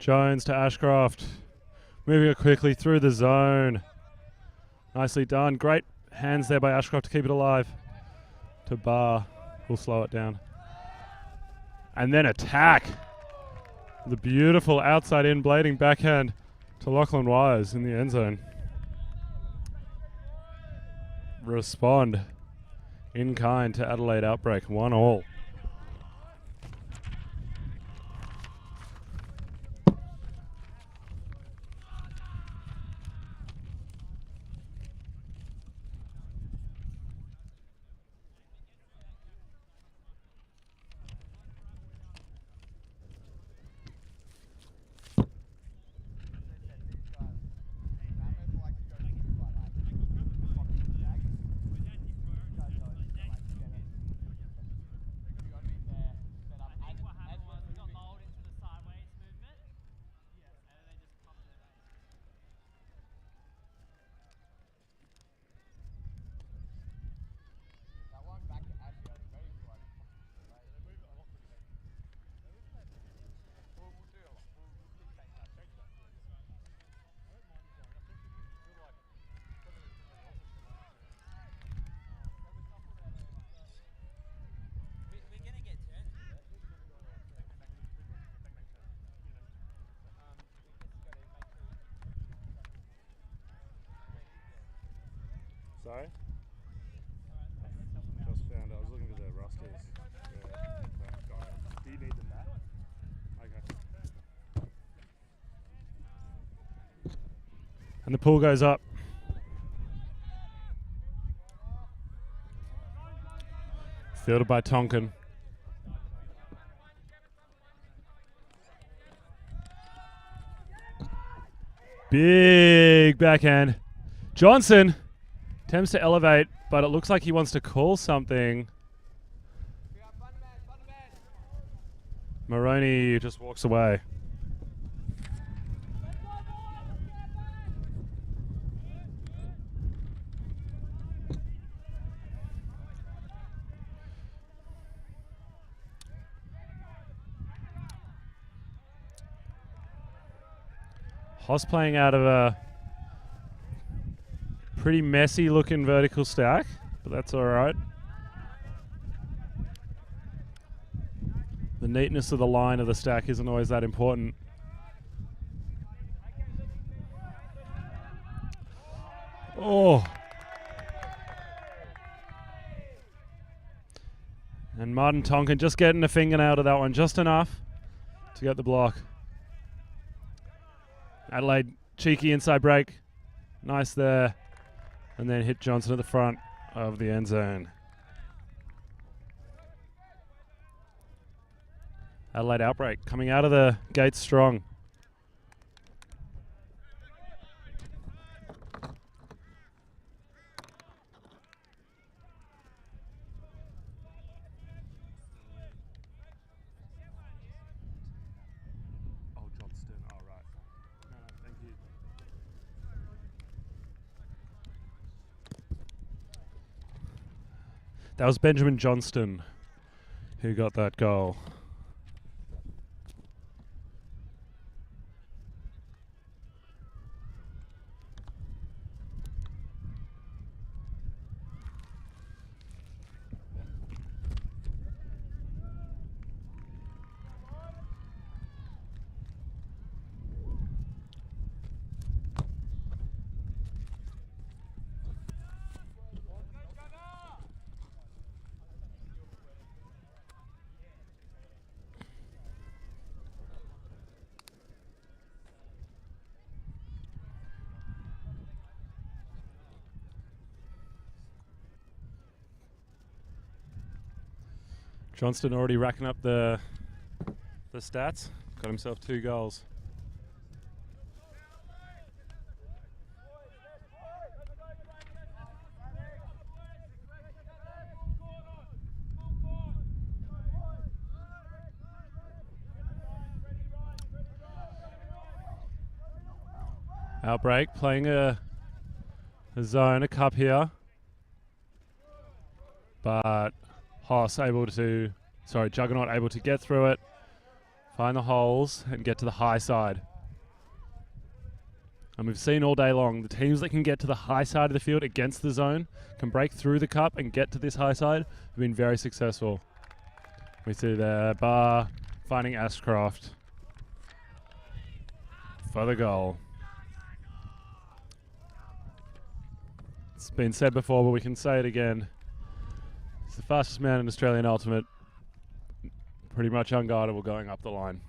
Jones to Ashcroft. Moving it quickly through the zone. Nicely done. Great hands there by Ashcroft to keep it alive. To Barr. We'll slow it down. And then attack. The beautiful outside in blading backhand to Lachlan Wise in the end zone. Respond in kind to Adelaide Outbreak. 1-1. Sorry? Just found it. I was looking for the rosters. Yeah, got it. Do you need them back? Okay. And the pool goes up. Fielded by Tonkin. Big backhand. Johnson attempts to elevate, but it looks like he wants to call something. Maroney just walks away. Hoss playing out of a pretty messy looking vertical stack, but that's all right. The neatness of the line of the stack isn't always that important. Oh. And Martin Tonkin just getting a fingernail to that one, just enough to get the block. Adelaide, cheeky inside break. Nice there. And then hit Johnson at the front of the end zone. Adelaide Outbreak coming out of the gates strong. Oh, Johnston. All right. No, thank you. That was Benjamin Johnston who got that goal. Johnston already racking up the stats. Got himself 2 goals. Outbreak playing a zone, a cup here. But Juggernaut able to get through it. find the holes and get to the high side. And we've seen all day long, the teams that can get to the high side of the field against the zone, can break through the cup and get to this high side, have been very successful. We see there, Bar finding Ashcroft for the goal. It's been said before, but we can say it again. He's the fastest man in Australian Ultimate. Pretty much unguardable going up the line.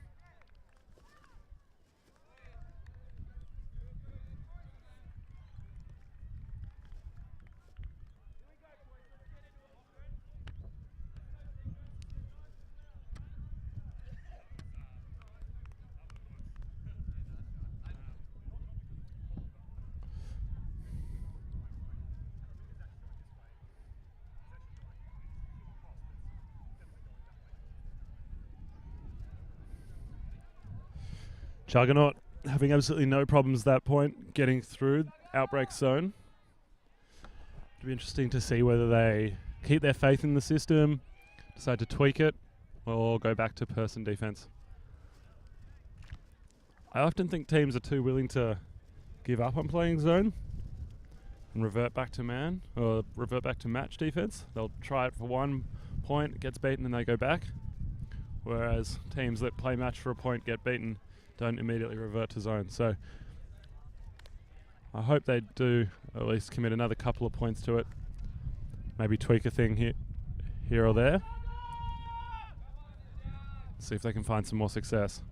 Juggernaut having absolutely no problems at that point, getting through Outbreak zone. It'll be interesting to see whether they keep their faith in the system, decide to tweak it, or go back to person defense. I often think teams are too willing to give up on playing zone and revert back to man, or revert back to match defense. They'll try it for 1 point, it gets beaten, and they go back. Whereas teams that play match for a point, get beaten, don't immediately revert to zone. So I hope they do at least commit another couple of points to it. Maybe tweak a thing here or there. See if they can find some more success.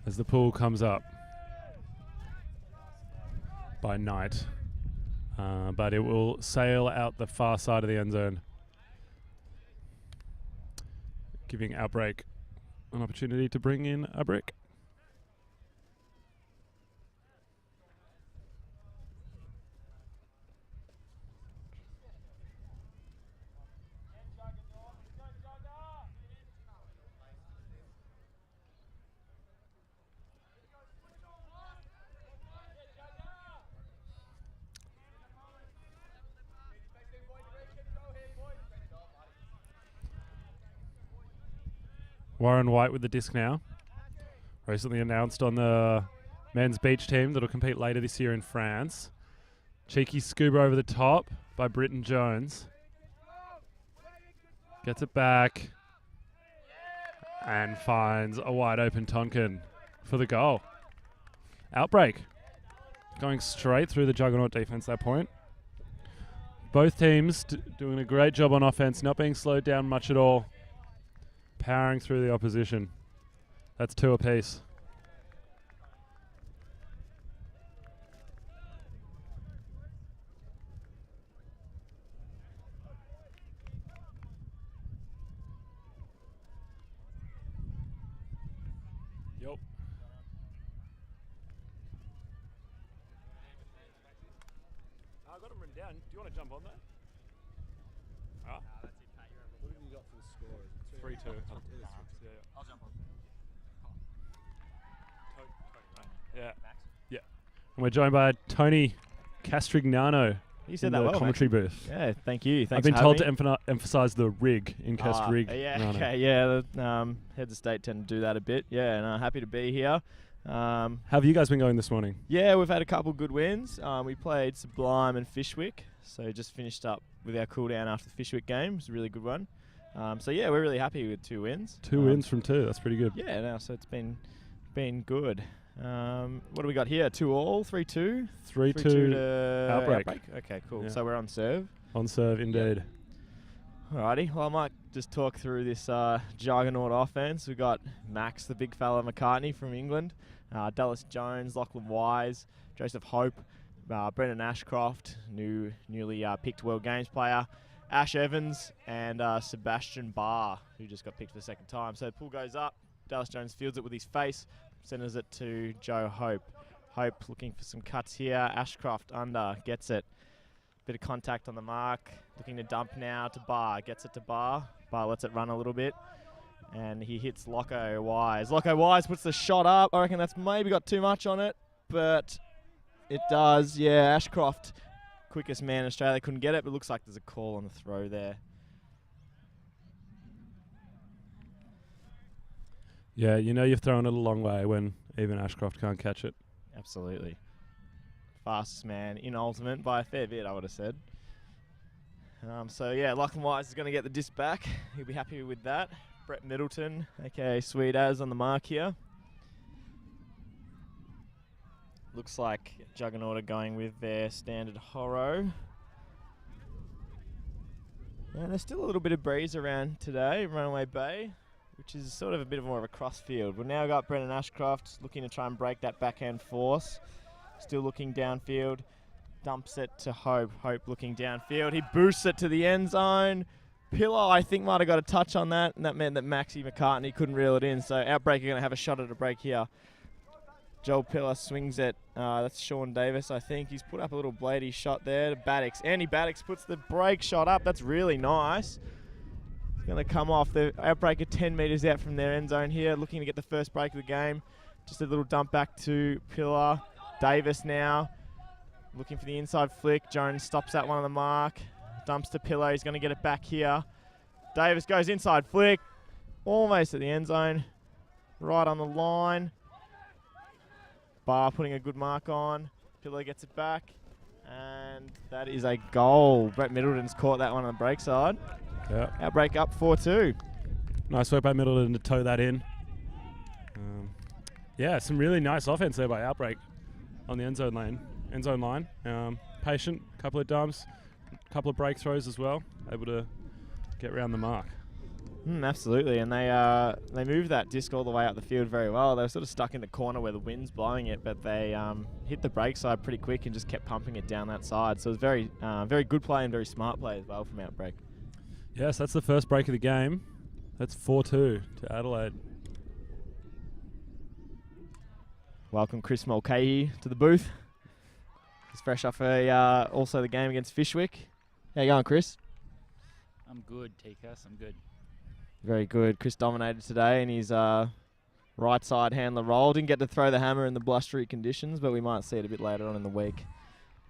As the pool comes up by Knight. But it will sail out the far side of the end zone, giving Outbreak an opportunity to bring in a brick. Warren White with the disc now. Recently announced on the men's beach team that'll compete later this year in France. Cheeky scuba over the top by Britton Jones. Gets it back and finds a wide open Tonkin for the goal. Outbreak going straight through the Juggernaut defense at that point. Both teams doing a great job on offense, not being slowed down much at all. Powering through the opposition. That's 2 apiece. Yup. I got them written down. Do you want to jump on that? Ah. That's it, Pat. You're over. What have you got for the score? 3-2. I'll jump on. Yeah. Yeah. And we're joined by Tony Castrignano. You said in that the well, commentary mate. booth. Yeah, thank you. Thanks I've been for told having to emphasize the rig in Castrig. Yeah, Nano. okay, yeah. The heads of state tend to do that a bit. Yeah, and happy to be here. How have you guys been going this morning? Yeah, we've had a couple good wins. We played Sublime and Fishwick, so just finished up with our cool down after the Fishwick game. It was a really good one. So yeah, we're really happy with 2 wins. 2 wins from 2. That's pretty good. Yeah, no, so it's been good. What do we got here? 2-all, 3-2? 3-2 to Outbreak. Okay, cool. Yeah. So we're on serve. On serve, indeed. Alrighty, well I might just talk through this Juggernaut offense. We've got Max, the big fella McCartney from England, Dallas Jones, Lachlan Wise, Joseph Hope, Brendan Ashcroft, newly picked World Games player, Ash Evans, and Sebastian Barr, who just got picked for the 2nd time. So the pull goes up, Dallas Jones fields it with his face, centers it to Joe Hope. Hope looking for some cuts here, Ashcroft under, gets it. Bit of contact on the mark, looking to dump now to Barr, gets it to Barr. Barr lets it run a little bit, and he hits Locko Wise. Locko Wise puts the shot up. I reckon that's maybe got too much on it, but it does. Yeah, Ashcroft, quickest man in Australia, couldn't get it, but looks like there's a call on the throw there. Yeah, you know you've thrown it a long way when even Ashcroft can't catch it. Absolutely. Fastest man in Ultimate by a fair bit, I would have said. So yeah, Lachlan Wise is going to get the disc back. He'll be happy with that. Brett Middleton, aka Sweet Az, on the mark here. Looks like Juggernaut are going with their standard Horo. And there's still a little bit of breeze around today, Runaway Bay, which is sort of a bit more of a cross field. We've now got Brendan Ashcroft looking to try and break that backhand force. Still looking downfield. Dumps it to Hope. Hope looking downfield. He boosts it to the end zone. Pillar, I think, might have got a touch on that, and that meant that Maxi McCartney couldn't reel it in. So Outbreak are going to have a shot at a break here. Joel Pillar swings it. That's Sean Davis, I think. He's put up a little bladey shot there to Baddix. Andy Baddix puts the break shot up. That's really nice. It's going to come off. The Outbreak are 10 metres out from their end zone here, looking to get the first break of the game. Just a little dump back to Pillar. Davis now looking for the inside flick. Jones stops that one on the mark. Dumps to Pillar. He's going to get it back here. Davis goes inside flick. Almost at the end zone. Right on the line. Barr putting a good mark on. Pillar gets it back. And that is a goal. Brett Middleton's caught that one on the break side. Yeah. Outbreak up 4-2. Nice work by Middleton to toe that in. Yeah, some really nice offense there by Outbreak on the end zone line. Patient, couple of dumps, couple of break throws as well. Able to get around the mark. Absolutely, and they moved that disc all the way up the field very well. They were sort of stuck in the corner where the wind's blowing it, but they hit the break side pretty quick and just kept pumping it down that side. So it was very good play and very smart play as well from Outbreak. Yes, that's the first break of the game. That's 4-2 to Adelaide. Welcome Chris Mulcahy to the booth. He's fresh off also the game against Fishwick. How you going, Chris? I'm good, TCAS. I'm good. Very good. Chris dominated today in his right side handler role. Didn't get to throw the hammer in the blustery conditions, but we might see it a bit later on in the week.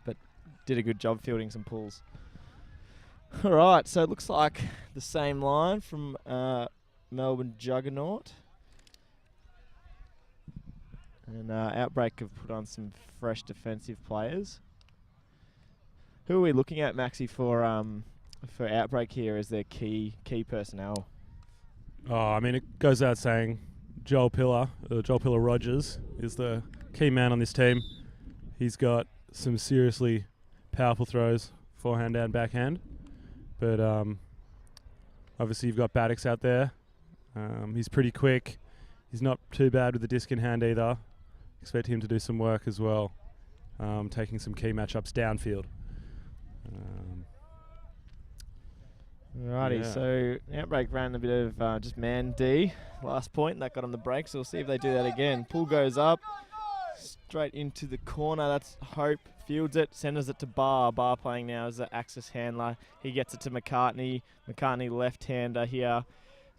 But did a good job fielding some pulls. All right, so it looks like the same line from Melbourne Juggernaut. And Outbreak have put on some fresh defensive players. Who are we looking at, Maxi, for Outbreak here as their key personnel? Oh, I mean, it goes out saying Joel Pillar Rogers is the key man on this team. He's got some seriously powerful throws, forehand and backhand. But obviously you've got Baddix out there. He's pretty quick. He's not too bad with the disc in hand either. Expect him to do some work as well, taking some key matchups downfield. Alrighty, so Outbreak ran a bit of just man D last point, and that got on the break, so we'll see if they do that again. Pull goes up, straight into the corner. That's Hope, fields it, sends it to Barr. Barr playing now as the axis handler. He gets it to McCartney. McCartney left-hander here,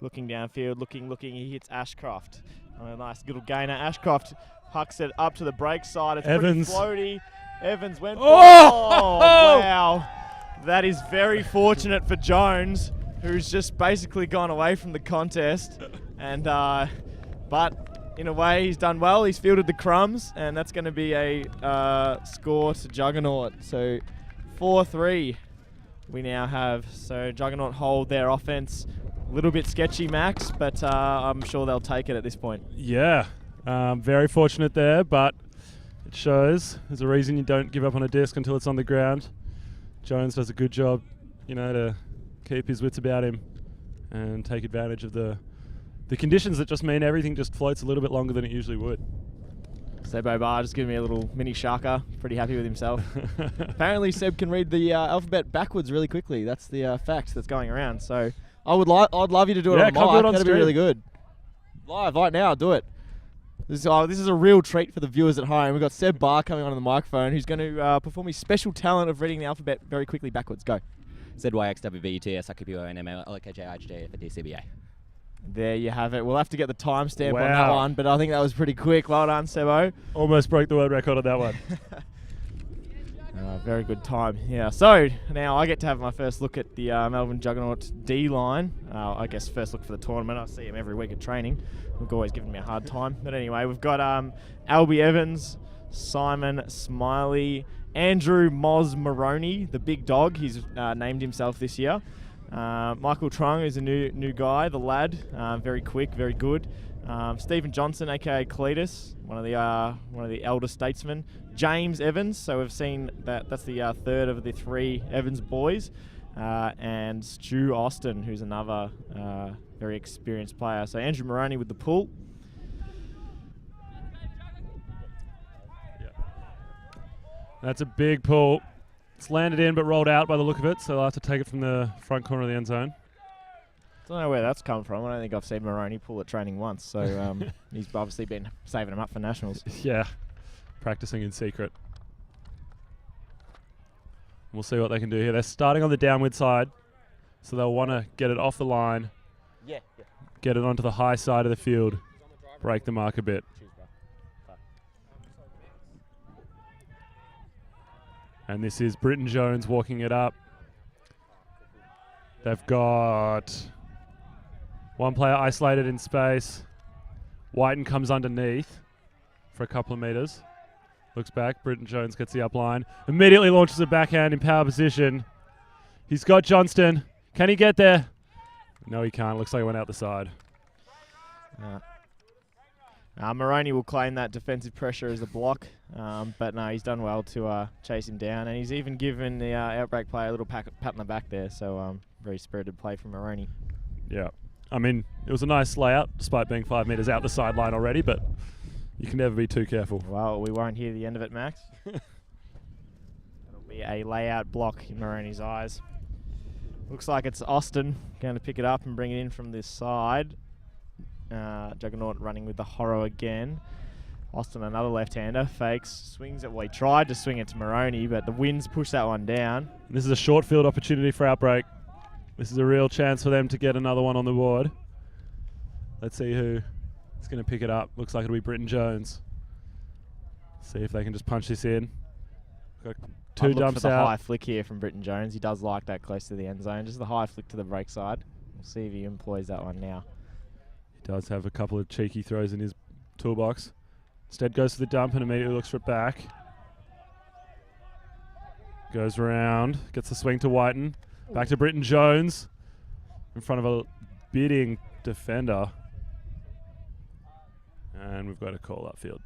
looking downfield, looking. He hits Ashcroft. A nice little gainer. Ashcroft hucks it up to the break side. It's Evans. pretty floaty. Evans went. Oh! Wow. That is very fortunate for Jones, who's just basically gone away from the contest. And but in a way, he's done well. He's fielded the crumbs, and that's going to be a score to Juggernaut. So 4-3 we now have. So Juggernaut hold their offense. A little bit sketchy, Max, but I'm sure they'll take it at this point. Yeah, very fortunate there, but it shows there's a reason you don't give up on a disc until it's on the ground. Jones does a good job, to keep his wits about him and take advantage of the conditions that just mean everything just floats a little bit longer than it usually would. Sebo Barr just giving me a little mini sharker. Pretty happy with himself. Apparently Seb can read the alphabet backwards really quickly. That's the fact that's going around. So I'd love you to do it on the mic. That'd be really good. Live right now, do it. This is a real treat for the viewers at home. We've got Seb Barr coming on the microphone, who's going to perform his special talent of reading the alphabet very quickly backwards. Go. ZYXWVETSIQPONMLLKJIHJFDCBA. There you have it. We'll have to get the timestamp on that one, but I think that was pretty quick. Well done, Sebo. Almost broke the world record on that one. Very good time. Yeah, so now I get to have my first look at the Melbourne Juggernaut D-line. I guess first look for the tournament. I see him every week at training. They've always given me a hard time. But anyway, we've got Albie Evans, Simon Smiley, Andrew Moz Maroney, the big dog. He's named himself this year. Michael Trung is a new guy, the lad. Very quick, very good. Stephen Johnson, aka Cletus, one of the elder statesmen. James Evans, so we've seen that's the third of the three Evans boys, and Stu Austin, who's another very experienced player. So Andrew Moroney with the pull. That's a big pull. It's landed in but rolled out by the look of it, so they'll have to take it from the front corner of the end zone. Don't know where that's come from. I don't think I've seen Moroney pull at training once, so he's obviously been saving them up for nationals. Yeah, practicing in secret. We'll see what they can do here. They're starting on the downward side, so they'll want to get it off the line, get it onto the high side of the field, break the mark a bit. And this is Britton Jones walking it up. They've got one player isolated in space. Whiten comes underneath for a couple of meters. Looks back. Britton Jones gets the up line. Immediately launches a backhand in power position. He's got Johnston. Can he get there? No, he can't. Looks like he went out the side. Moroney will claim that defensive pressure as a block, but no, he's done well to chase him down, and he's even given the Outbreak player a little pat on the back there, so very spirited play from Moroney. Yeah. I mean, it was a nice layout, despite being 5 meters out the sideline already, but you can never be too careful. Well, we won't hear the end of it, Max. It'll be a layout block in Moroney's eyes. Looks like it's Austin going to pick it up and bring it in from this side. Juggernaut running with the horror again. Austin, another left-hander, fakes, swings it. Well, he tried to swing it to Moroney, but the winds pushed that one down. This is a short field opportunity for Outbreak. This is a real chance for them to get another one on the board. Let's see who is going to pick it up. Looks like it'll be Britton Jones. See if they can just punch this in. Got two dumps for the out. high flick here from Britton Jones. He does like that close to the end zone. Just the high flick to the break side. We'll see if he employs that one now. He does have a couple of cheeky throws in his toolbox. Instead goes to the dump and immediately looks for it back. Goes around, gets the swing to Whiten. Back to Britton Jones in front of a bidding defender. And we've got a call upfield.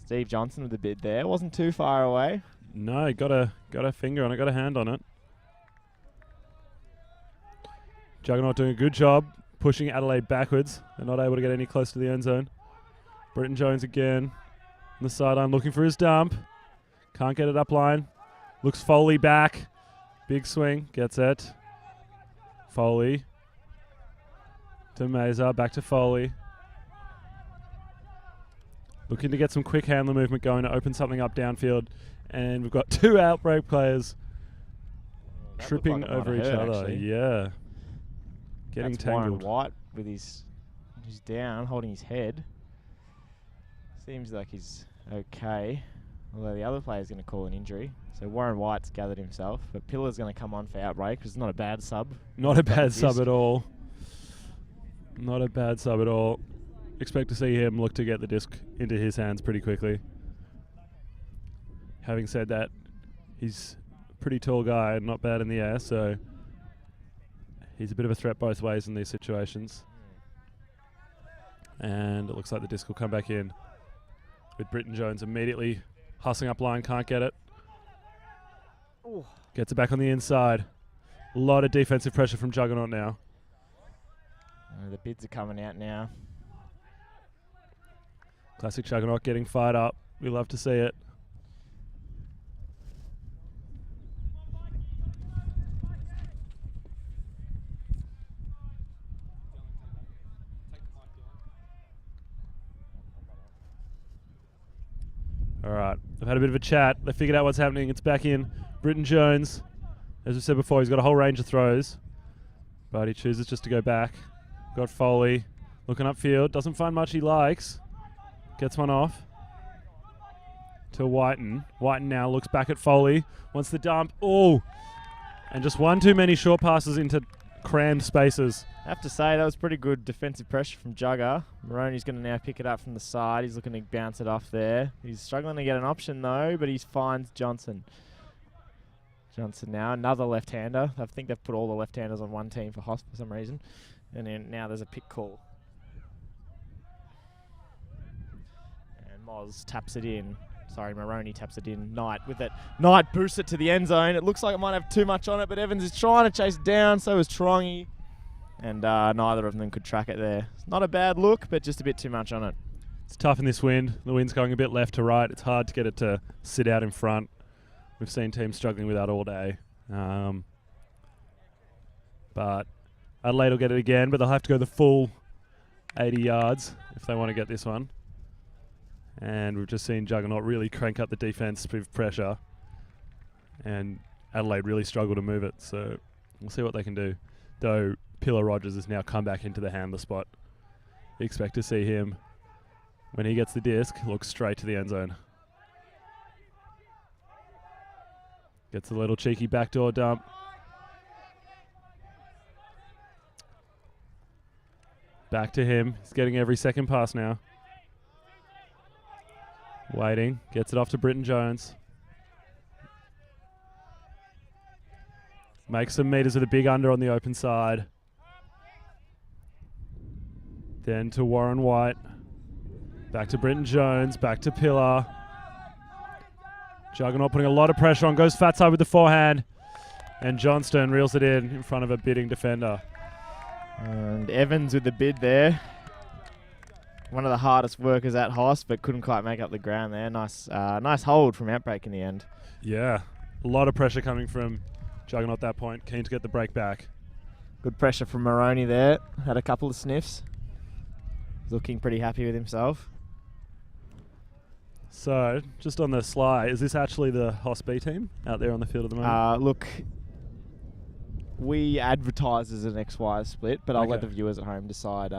Steve Johnson with the bid there. Wasn't too far away. No, got a finger on it, got a hand on it. Juggernaut doing a good job pushing Adelaide backwards. They're not able to get any close to the end zone. Britton Jones again on the sideline looking for his dump. Can't get it up line. Looks Foley back. Big swing. Gets it. Foley. To Mazar. Back to Foley. Looking to get some quick handler movement going to open something up downfield. And we've got two Outbreak players tripping over each other. Actually. Yeah. Getting That's tangled. Warren White with he's down, holding his head. Seems like he's okay. Although the other player's going to call an injury. So Warren White's gathered himself. But Pillar's going to come on for Outbreak because it's not a bad sub. Not a bad sub at all. Not a bad sub at all. Expect to see him look to get the disc into his hands pretty quickly. Having said that, he's a pretty tall guy and not bad in the air, so he's a bit of a threat both ways in these situations. And it looks like the disc will come back in with Britton Jones immediately hustling up line, can't get it. Ooh. Gets it back on the inside. A lot of defensive pressure from Juggernaut now. The bids are coming out now. Classic Juggernaut getting fired up. We love to see it. All right, they've had a bit of a chat. They figured out what's happening. It's back in. Britton Jones, as we said before, he's got a whole range of throws, but he chooses just to go back. Got Foley looking upfield. Doesn't find much he likes. Gets one off. to Whiten. Whiten now looks back at Foley. Wants the dump. Oh! And just one too many short passes into crammed spaces. I have to say, that was pretty good defensive pressure from Jugger. Maroney's going to now pick it up from the side. He's looking to bounce it off there. He's struggling to get an option, though, but he finds Johnson. Johnson now, another left-hander. I think they've put all the left-handers on one team for Hos for some reason. And then now there's a pick call. And Moz taps it in. Sorry, Maroney taps it in. Knight with it. Knight boosts it to the end zone. It looks like it might have too much on it, but Evans is trying to chase it down. So is Trongy. And neither of them could track it there. It's not a bad look, but just a bit too much on it. It's tough in this wind. The wind's going a bit left to right. It's hard to get it to sit out in front. We've seen teams struggling with that all day. But Adelaide will get it again, but they'll have to go the full 80 yards if they want to get this one. And we've just seen Juggernaut really crank up the defense with pressure. And Adelaide really struggle to move it, so we'll see what they can do. Though Pillar Rogers has now come back into the handler spot. You expect to see him, when he gets the disc, look straight to the end zone. Gets a little cheeky backdoor dump. Back to him. He's getting every second pass now. Waiting. Gets it off to Britton Jones. Makes some meters with a big under on the open side. Then to Warren White. Back to Britton Jones. Back to Pillar. Juggernaut putting a lot of pressure on. Goes fat side with the forehand. And Johnston reels it in front of a bidding defender. And Evans with the bid there. One of the hardest workers at Hoss, but couldn't quite make up the ground there. Nice hold from Outbreak in the end. Yeah. A lot of pressure coming from Juggernaut at that point. Keen to get the break back. Good pressure from Maroney there. Had a couple of sniffs. Looking pretty happy with himself. So, just on the sly, is this actually the Hoss B team out there on the field at the moment? Look, we advertise as an XY split, but I'll let the viewers at home decide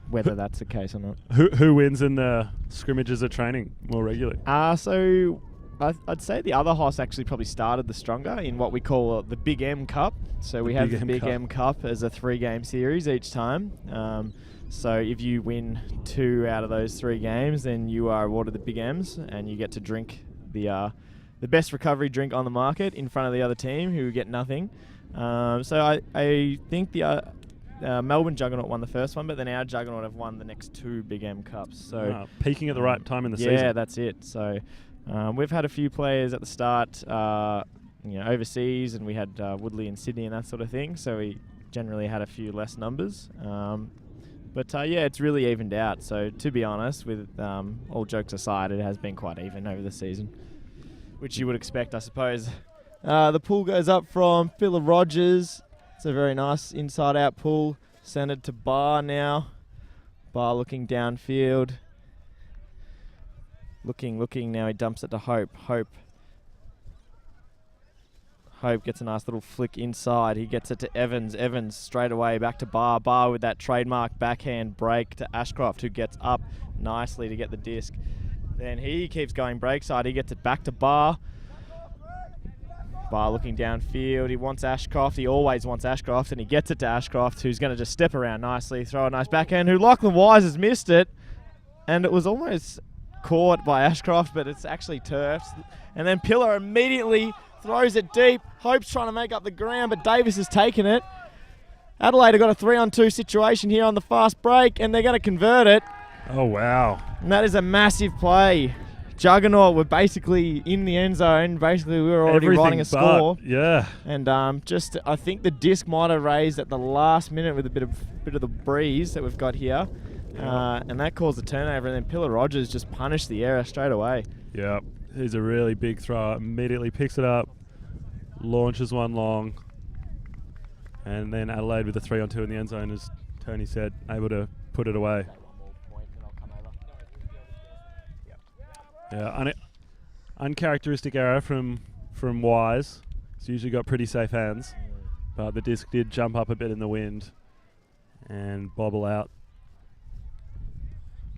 whether that's the case or not. Who wins in the scrimmages at training more regularly? So I'd say the other Hoss actually probably started the stronger in what we call the Big M Cup. So we have the Big M Cup as a 3-game series each time. So if you win 2 out of those 3 games, then you are awarded the Big M's, and you get to drink the best recovery drink on the market in front of the other team, who get nothing. So I think the Melbourne Juggernaut won the first one, but then our Juggernaut have won the next 2 Big M Cups. So peaking at the right time in the season. Yeah, that's it. So we've had a few players at the start, overseas, and we had Woodley in Sydney and that sort of thing. So we generally had a few less numbers. But it's really evened out. So to be honest, with all jokes aside, it has been quite even over the season, which you would expect, I suppose. The pull goes up from Phillip Rogers. It's a very nice inside-out pull. Centered to Barr now. Barr looking downfield. Looking now. He dumps it to Hope. Hope gets a nice little flick inside. He gets it to Evans. Evans straight away back to Barr. Barr with that trademark backhand break to Ashcroft, who gets up nicely to get the disc. Then he keeps going break side. He gets it back to Barr. Barr looking downfield. He wants Ashcroft. He always wants Ashcroft, and he gets it to Ashcroft, who's going to just step around nicely, throw a nice backhand, who Lachlan Wise has missed it. And it was almost caught by Ashcroft, but it's actually turfed. And then Pillar immediately throws it deep. Hope's trying to make up the ground, but Davis has taken it. Adelaide have got a 3-on-2 situation here on the fast break, and they're going to convert it. Oh, wow. And that is a massive play. Juggernaut were basically in the end zone. Basically, we were already writing a score. Yeah. And I think the disc might have raised at the last minute with a bit of the breeze that we've got here. Yeah. And that caused a turnover, and then Pillar Rogers just punished the error straight away. Yeah. He's a really big thrower. Immediately picks it up, launches one long, and then Adelaide with a 3-on-2 in the end zone, as Tony said, able to put it away. Yeah, uncharacteristic error from Wise. He's usually got pretty safe hands, but the disc did jump up a bit in the wind and bobble out.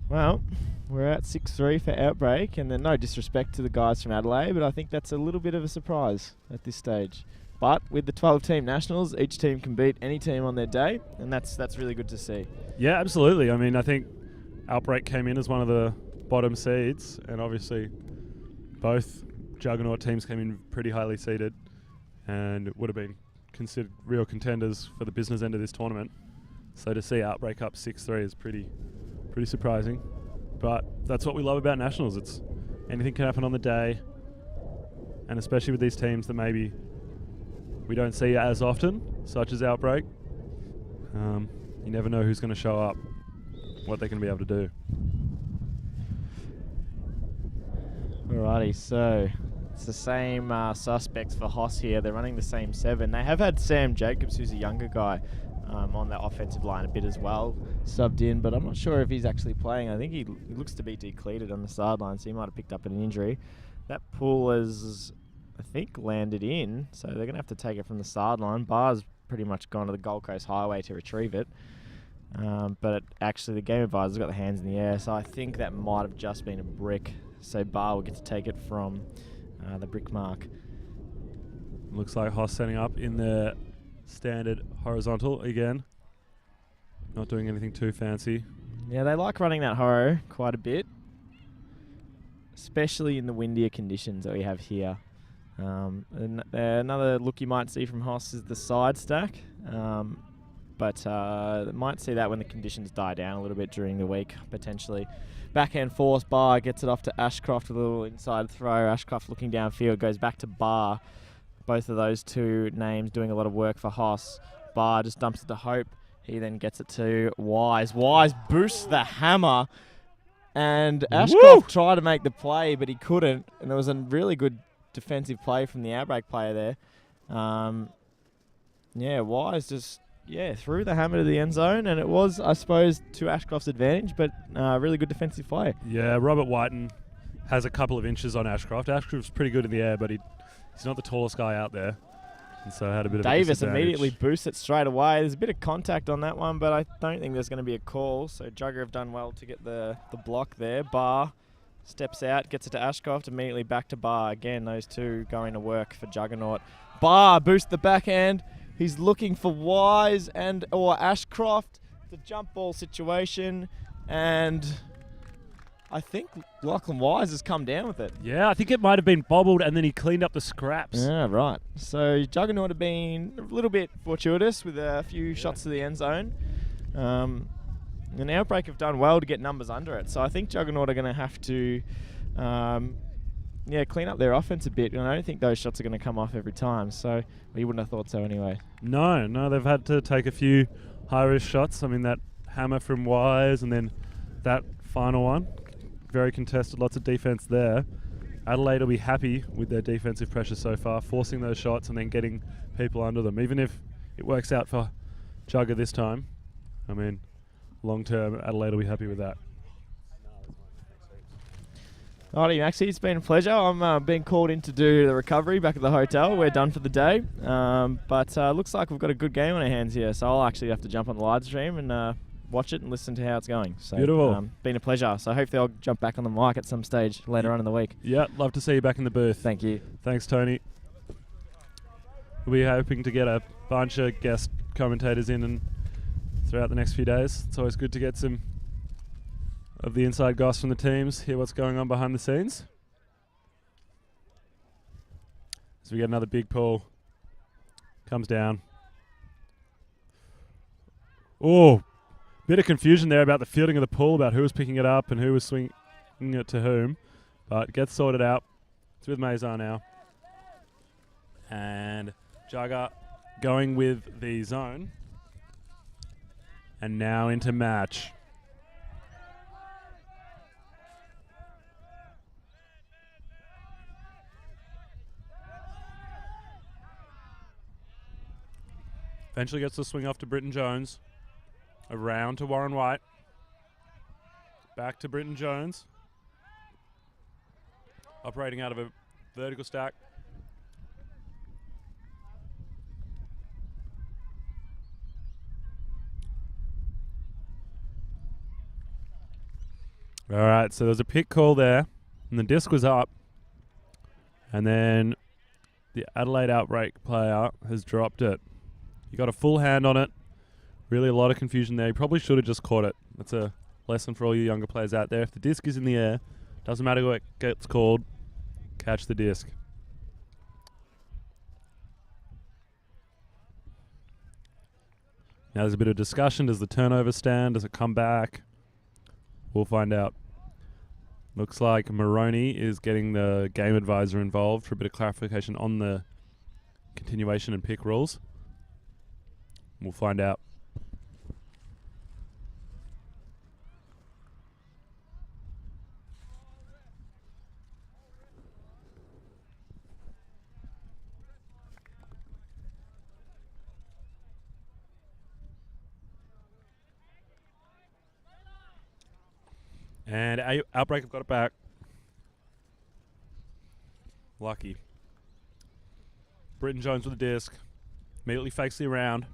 Well, we're at 6-3 for Outbreak, and then no disrespect to the guys from Adelaide, but I think that's a little bit of a surprise at this stage. But with the 12-team nationals, each team can beat any team on their day, and that's really good to see. Yeah, absolutely. I mean, I think Outbreak came in as one of the bottom seeds, and obviously both Juggernaut teams came in pretty highly seeded and would have been considered real contenders for the business end of this tournament. So to see Outbreak up 6-3 is pretty surprising. But that's what we love about nationals. It's anything can happen on the day, and especially with these teams that maybe we don't see as often, such as Outbreak. You never know who's going to show up, what they're going to be able to do. Alrighty, so it's the same suspects for Hoss here. They're running the same 7. They have had Sam Jacobs, who's a younger guy, on the offensive line a bit as well, subbed in, but I'm not sure if he's actually playing. I think he looks to be decleated on the sideline, so he might have picked up an injury. That pull has, I think, landed in, so they're going to have to take it from the sideline. Bar's pretty much gone to the Gold Coast Highway to retrieve it. But actually the game advisor's got the hands in the air, so I think that might have just been a brick. So Bar will get to take it from the brick mark. Looks like Hoss setting up in the standard horizontal again. Not doing anything too fancy. Yeah, they like running that horo quite a bit, especially in the windier conditions that we have here. And another look you might see from Hoss is the side stack. But might see that when the conditions die down a little bit during the week, potentially. Backhand force, Bar gets it off to Ashcroft with a little inside throw. Ashcroft looking downfield, goes back to Bar. Both of those two names doing a lot of work for Hoss. Bar just dumps it to Hope. He then gets it to Wise. Wise boosts the hammer. And Ashcroft tried to make the play, but he couldn't. And there was a really good defensive play from the Outbreak player there. Wise just... threw the hammer to the end zone, and it was, I suppose, to Ashcroft's advantage, but really good defensive play. Yeah, Robert Whiten has a couple of inches on Ashcroft. Ashcroft's pretty good in the air, but he's not the tallest guy out there, and so had a bit of a Davis disadvantage. immediately boosts it straight away. There's a bit of contact on that one, but I don't think there's going to be a call, so Jugger have done well to get the block there. Bar steps out, gets it to Ashcroft, immediately back to Bar. Again, those two going to work for Juggernaut. Bar boosts the backhand. He's looking for Wise or Ashcroft. The jump ball situation, and I think Lachlan Wise has come down with it. Yeah, I think it might have been bobbled, and then he cleaned up the scraps. Yeah, right. So Juggernaut have been a little bit fortuitous with a few shots to the end zone. And Outbreak have done well to get numbers under it. So I think Juggernaut are going to have to clean up their offense a bit. And I don't think those shots are going to come off every time. So you wouldn't have thought so anyway. No, they've had to take a few high-risk shots. I mean, that hammer from Wise and then that final one. Very contested, lots of defense there. Adelaide will be happy with their defensive pressure so far, forcing those shots and then getting people under them. Even if it works out for Jugger this time, I mean, long-term, Adelaide will be happy with that. Alrighty, Maxie, it's been a pleasure. I'm being called in to do the recovery back at the hotel. We're done for the day. But looks like we've got a good game on our hands here, so I'll actually have to jump on the live stream and watch it and listen to how it's going. So, beautiful. Been a pleasure. So hopefully I'll jump back on the mic at some stage later on in the week. Yeah, love to see you back in the booth. Thank you. Thanks, Tony. We're hoping to get a bunch of guest commentators in and throughout the next few days. It's always good to get some of the inside goss from the teams, hear what's going on behind the scenes. So we get another big pull. Comes down. Oh, bit of confusion there about the fielding of the pull, about who was picking it up and who was swinging it to whom. But it gets sorted out. It's with Mazar now. And Jugger going with the zone. And now into match. Eventually gets the swing off to Britton Jones. Around to Warren White. Back to Britton Jones. Operating out of a vertical stack. All right, so there was a pick call there, and the disc was up, and then the Adelaide Outbreak player has dropped it. He got a full hand on it. Really a lot of confusion there. He probably should have just caught it. That's a lesson for all you younger players out there. If the disc is in the air, doesn't matter what gets called, catch the disc. Now there's a bit of discussion. Does the turnover stand? Does it come back? We'll find out. Looks like Maroney is getting the game advisor involved for a bit of clarification on the continuation and pick rules. We'll find out. And Outbreak have got it back. Lucky. Britton Jones with the disc. Immediately fakes the around.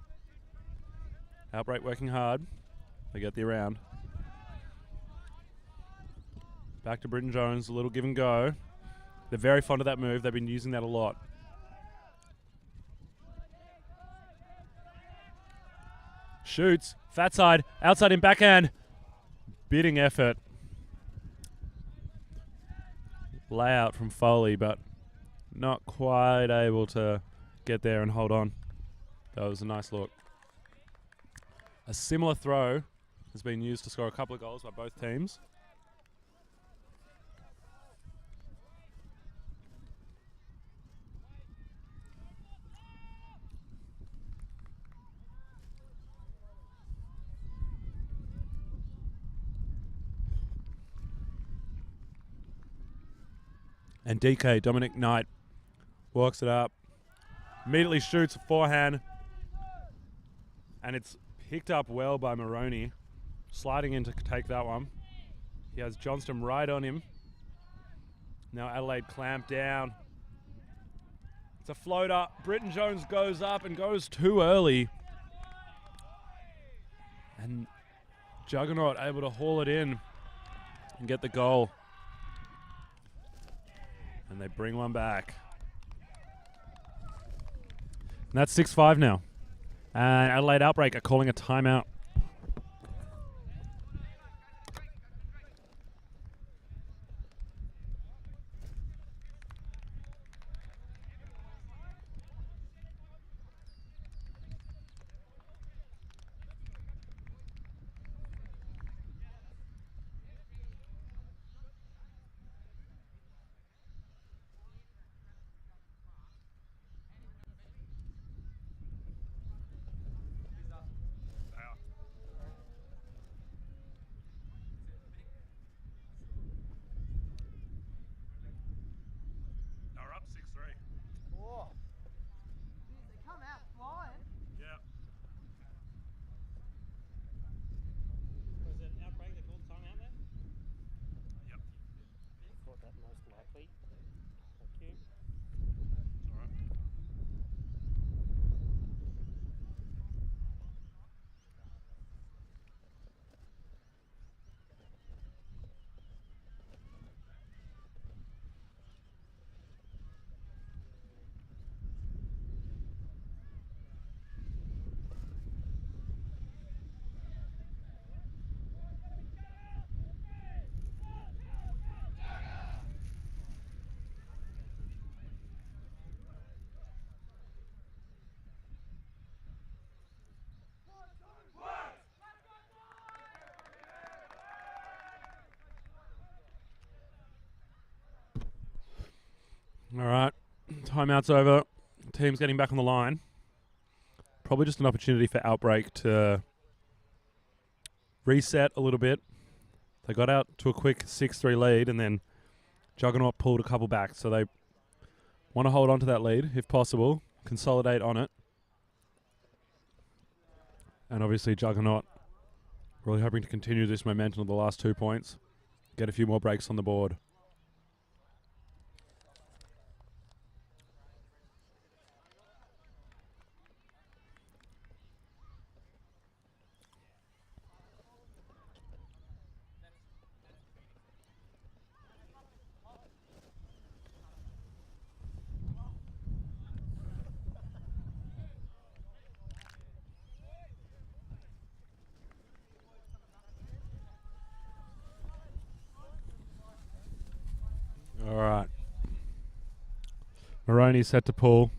Outbreak working hard. They get the around. Back to Britton Jones. A little give and go. They're very fond of that move. They've been using that a lot. Shoots. Fat side. Outside in backhand. Bidding effort. Layout from Foley, but not quite able to get there and hold on. That was a nice look. A similar throw has been used to score a couple of goals by both teams. And DK, Dominic Knight, walks it up. Immediately shoots a forehand. And it's picked up well by Maroney. Sliding in to take that one. He has Johnston right on him. Now Adelaide clamped down. It's a floater. Britton Jones goes up and goes too early. And Juggernaut able to haul it in and get the goal. And they bring one back. And that's 6-5 now. And Adelaide Outbreak are calling a timeout. All right, timeout's over. Team's getting back on the line. Probably just an opportunity for Outbreak to reset a little bit. They got out to a quick 6-3 lead, and then Juggernaut pulled a couple back. So they want to hold on to that lead, if possible, consolidate on it. And obviously Juggernaut really hoping to continue this momentum of the last 2 points, get a few more breaks on the board. Maroney set to pull.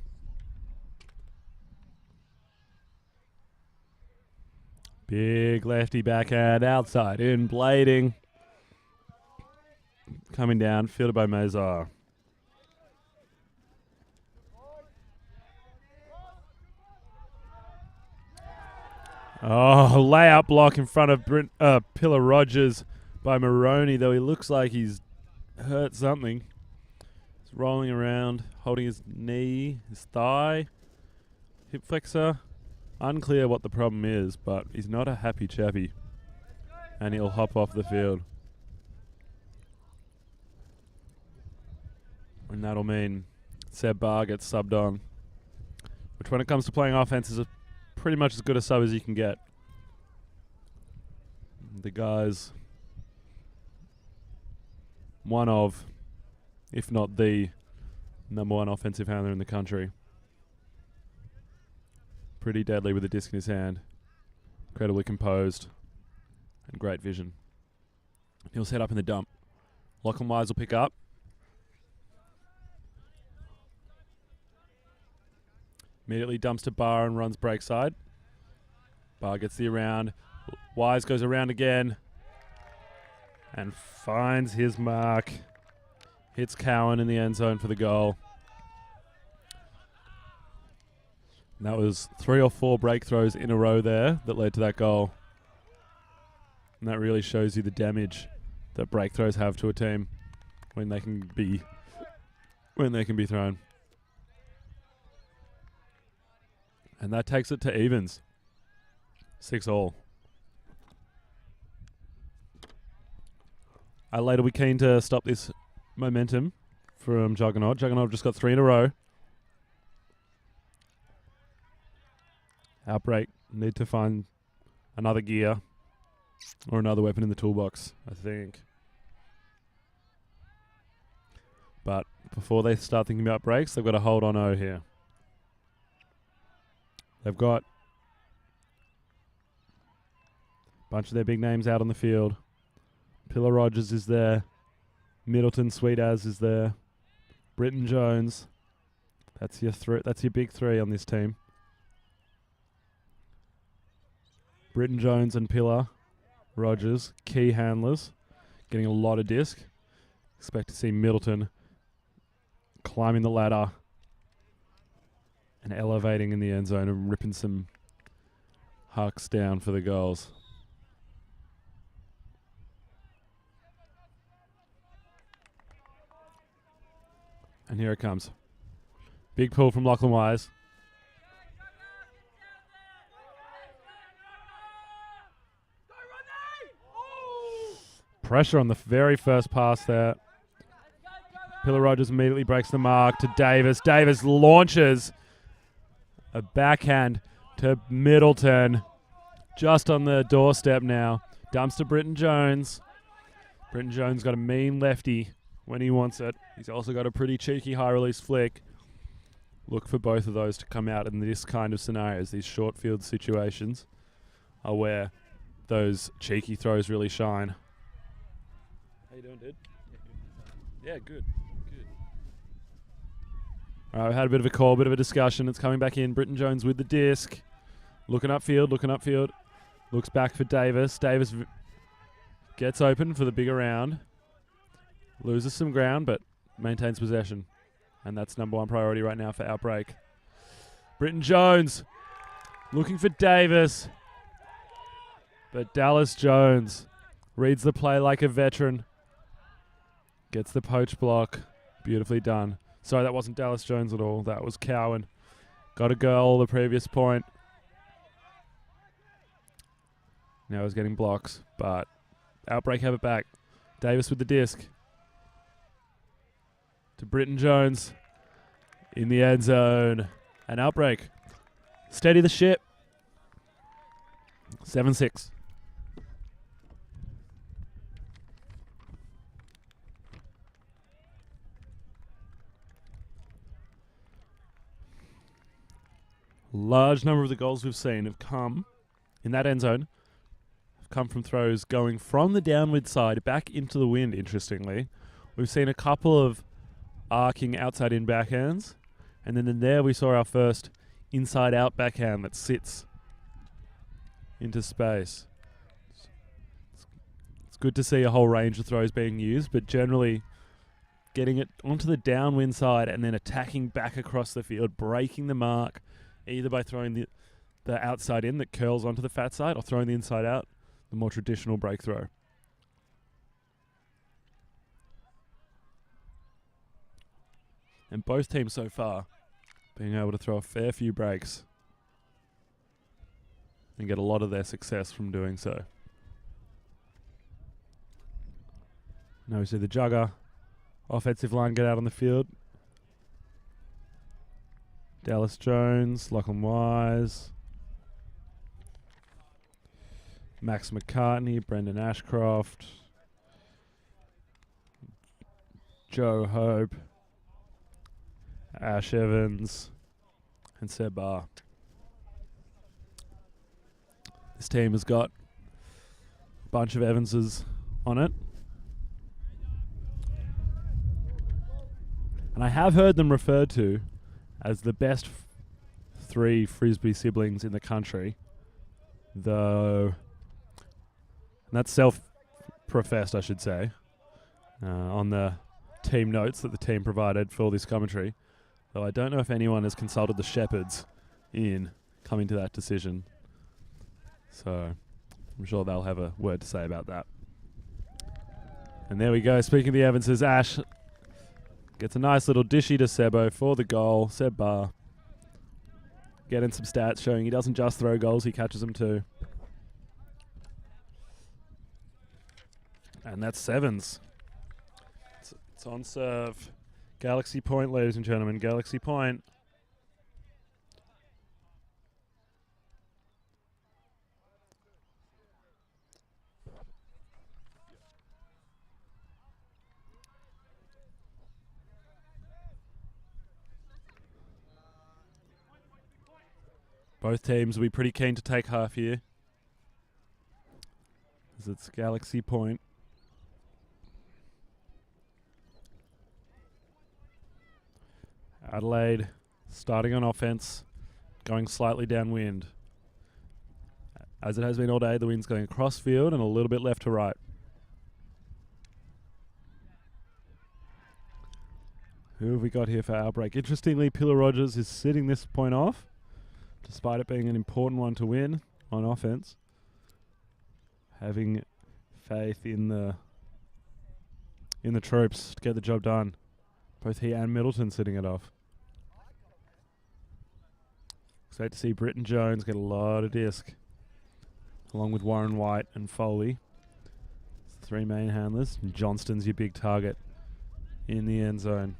Big lefty backhand outside in, blading. Coming down, fielded by Mazar. Oh, layup block in front of Pillar Rogers by Maroney, though he looks like he's hurt something. He's rolling around, holding his knee, his thigh, hip flexor. Unclear what the problem is, but he's not a happy chappy. And he'll hop off the field. And that'll mean Seb Barr gets subbed on. Which when it comes to playing offense is pretty much as good a sub as you can get. The guy's one of, if not the, number one offensive handler in the country. Pretty deadly with a disc in his hand. Incredibly composed. And great vision. He'll set up in the dump. Lachlan Wise will pick up. Immediately dumps to Barr and runs break side. Barr gets the around. Wise goes around again. And finds his mark. Hits Cowan in the end zone for the goal. And that was 3 or 4 break throws in a row there that led to that goal. And that really shows you the damage that break throws have to a team when they can be thrown. And that takes it to evens. 6-all. Adelaide will be keen to stop this momentum from Juggernaut. Juggernaut have just got 3 in a row. Outbreak need to find another gear or another weapon in the toolbox, I think. But before they start thinking about breaks, they've got to hold on O here. They've got a bunch of their big names out on the field. Pillar Rogers is there. Middleton Sweet As is there. Britton Jones. That's your big 3 on this team. Britton Jones and Pillar Rogers, key handlers, getting a lot of disc. Expect to see Middleton climbing the ladder and elevating in the end zone and ripping some hucks down for the goals. And here it comes. Big pull from Lachlan Wise. Pressure on the very first pass there. Pillar Rogers immediately breaks the mark to Davis. Davis launches a backhand to Middleton. Just on the doorstep now. Dumps to Britton Jones. Britton Jones got a mean lefty when he wants it. He's also got a pretty cheeky high release flick. Look for both of those to come out in this kind of scenarios. These short field situations are where those cheeky throws really shine. How you doing, dude? Yeah, good. All right, we had a bit of a call, bit of a discussion. It's coming back in. Britton Jones with the disc. Looking upfield. Looks back for Davis. Davis gets open for the bigger round. Loses some ground, but maintains possession. And that's number one priority right now for Outbreak. Britton Jones looking for Davis. But Dallas Jones reads the play like a veteran. Gets the poach block. Beautifully done. Sorry, that wasn't Dallas Jones at all. That was Cowan. Got a goal the previous point. Now he's getting blocks, but Outbreak have it back. Davis with the disc. To Britton Jones. In the end zone. And Outbreak. Steady the ship. 7-6. Large number of the goals we've seen have come in that end zone, have come from throws going from the downward side back into the wind, interestingly. We've seen a couple of arcing outside in backhands And then in there we saw our first inside-out backhand that sits into space. It's good to see a whole range of throws being used, but generally getting it onto the downwind side and then attacking back across the field, breaking the mark, either by throwing the outside in that curls onto the fat side or throwing the inside out, the more traditional break throw. And both teams so far being able to throw a fair few breaks and get a lot of their success from doing so. Now we see the Jugger offensive line get out on the field. Dallas Jones, Lachlan Wise, Max McCartney, Brendan Ashcroft, Joe Hope, Ash Evans, and Seb Barr. This team has got a bunch of Evanses on it. And I have heard them referred to as the best three Frisbee siblings in the country, though, and that's self-professed, I should say, on the team notes that the team provided for this commentary, though I don't know if anyone has consulted the Shepherds in coming to that decision. So I'm sure they'll have a word to say about that. And there we go. Speaking of the Evanses, Ash gets a nice little dishy to Sebo for the goal. Seb Barr getting some stats showing he doesn't just throw goals, he catches them too. And that's sevens. It's on serve. Galaxy point, ladies and gentlemen. Galaxy point. Both teams will be pretty keen to take half here, as it's Galaxy point. Adelaide starting on offense, going slightly downwind. As it has been all day, the wind's going across field and a little bit left to right. Who have we got here for Outbreak? Interestingly, Pillar Rogers is sitting this point off, despite it being an important one to win on offense. Having faith in the troops to get the job done. Both he and Middleton sitting it off. Expect to see Britton Jones get a lot of disc, along with Warren White and Foley. Three main handlers. And Johnston's your big target in the end zone.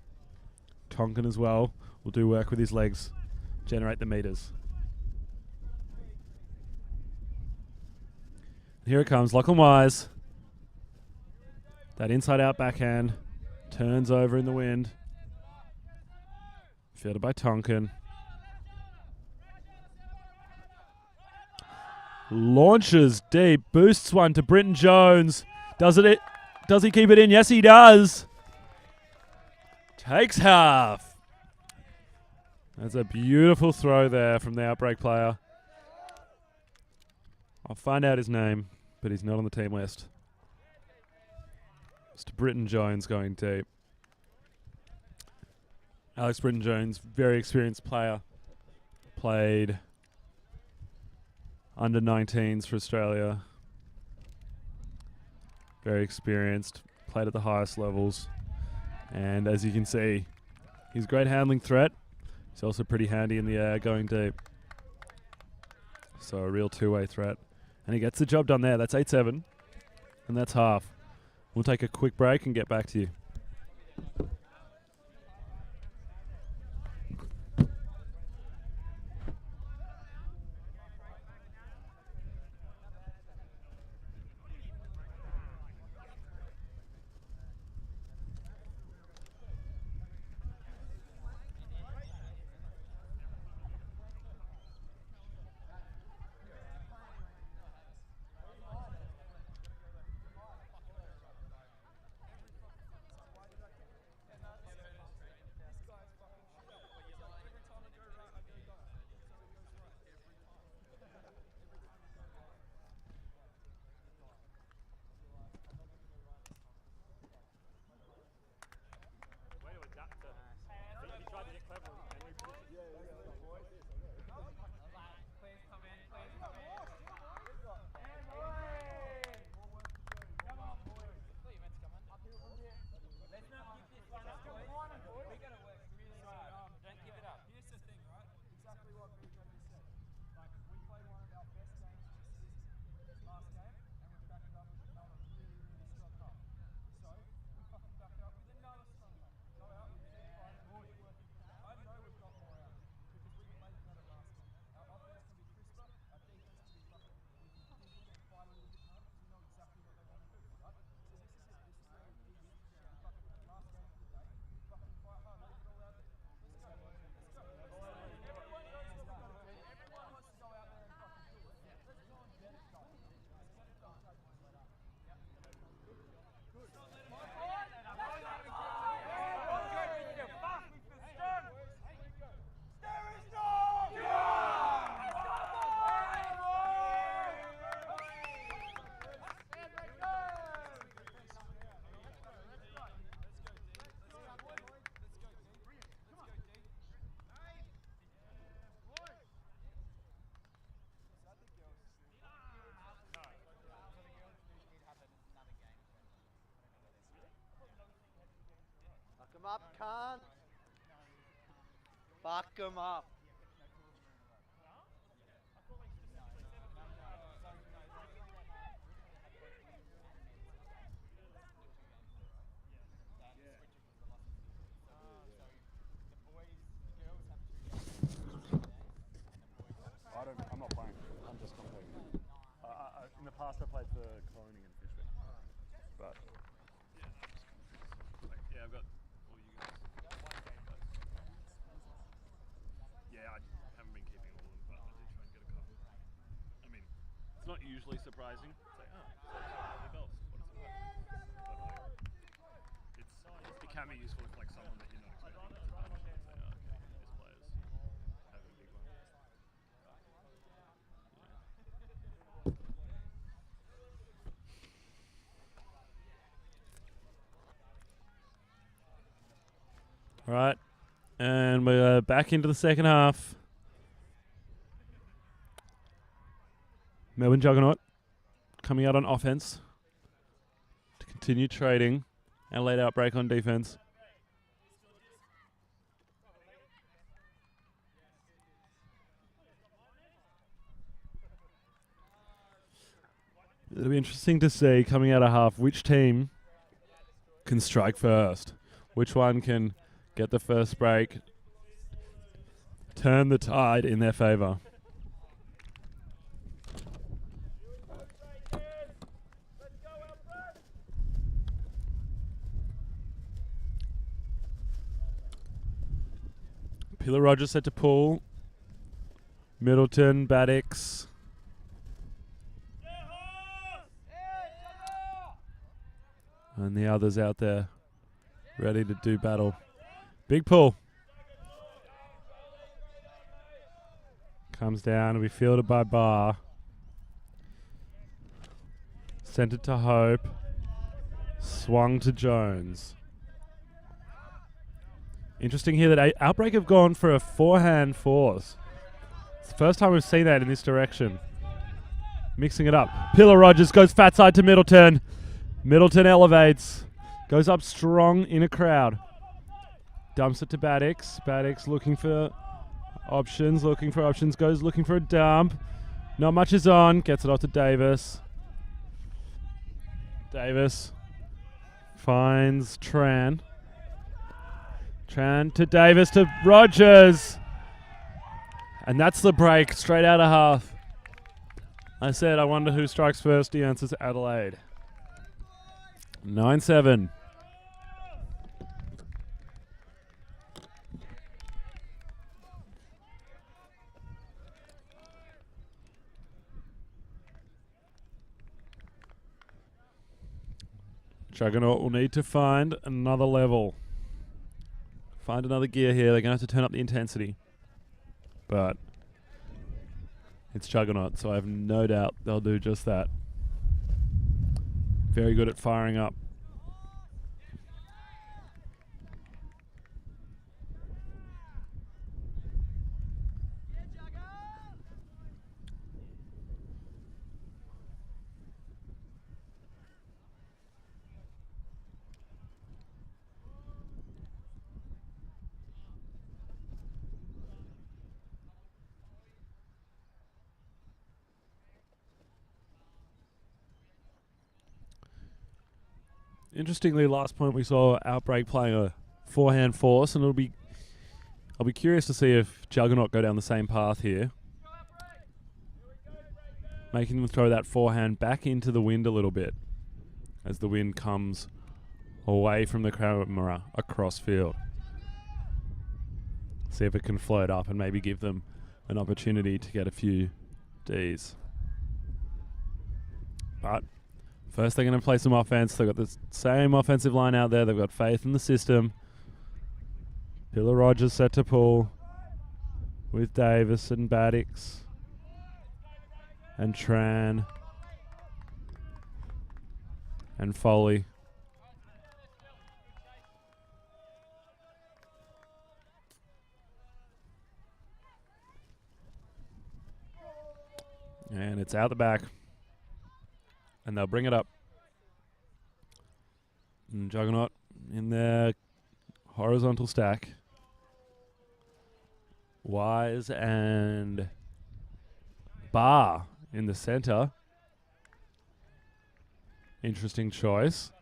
Tonkin as well will do work with his legs, generate the meters. Here it comes, Lachlan Wise. That inside-out backhand turns over in the wind. Fielded by Tonkin. Launches deep, boosts one to Britton Jones. Does he keep it in? Yes, he does. Takes half. That's a beautiful throw there from the Outbreak player. I'll find out his name, but he's not on the team list. It's to Britton Jones going deep. Alex Britton Jones, very experienced player. Played under 19s for Australia. Very experienced. Played at the highest levels. And as you can see, he's a great handling threat. He's also pretty handy in the air going deep. So a real two-way threat. And he gets the job done there. That's 8-7. And that's half. We'll take a quick break and get back to you. Fuck 'em up, cunt. Fuck 'em up. I'm not playing. I'm just commentating. In the past, I played for Cloning and Fishwick. But yeah, I've got all you guys. Yeah, I haven't been keeping all of them, but I do try and get a couple. I mean, it's not usually surprising. It's like, oh, the goals. What is it? But like, it can be useful if like someone that you're not expecting to bunch and say, oh, okay, this player's having a big one. All right, and we're back into the second half. Melbourne Juggernaut coming out on offense to continue trading. Adelaide Outbreak on defense. It'll be interesting to see coming out of half which team can strike first, which one can get the first break, turn the tide in their favour. Pillar Rogers set to pull. Middleton, Baddix. And the others out there ready to do battle. Big pull. Comes down and we fielded by Barr. Sent it to Hope. Swung to Jones. Interesting here that Outbreak have gone for a forehand force. It's the first time we've seen that in this direction. Mixing it up. Pillar Rogers goes fat side to Middleton. Middleton elevates. Goes up strong in a crowd. Dumps it to Baddix. Baddix looking for options. Goes looking for a dump. Not much is on. Gets it off to Davis. Davis finds Tran. Tran to Davis to Rogers. And that's the break straight out of half. I said, I wonder who strikes first. The answer's Adelaide. 9-7. Juggernaut will need to find another level. Find another gear here. They're going to have to turn up the intensity. But it's Juggernaut, so I have no doubt they'll do just that. Very good at firing up. Interestingly, last point we saw Outbreak playing a forehand force, and I'll be curious to see if Juggernaut go down the same path here, making them throw that forehand back into the wind a little bit as the wind comes away from the camera across field. See if it can float up and maybe give them an opportunity to get a few Ds. But First, they're going to play some offense. They've got the same offensive line out there. They've got faith in the system. Pillar Rogers set to pull with Davis and Baddix and Tran and Foley. And it's out the back. And they'll bring it up. And Juggernaut in their horizontal stack. Wise and Barr in the center. Interesting choice.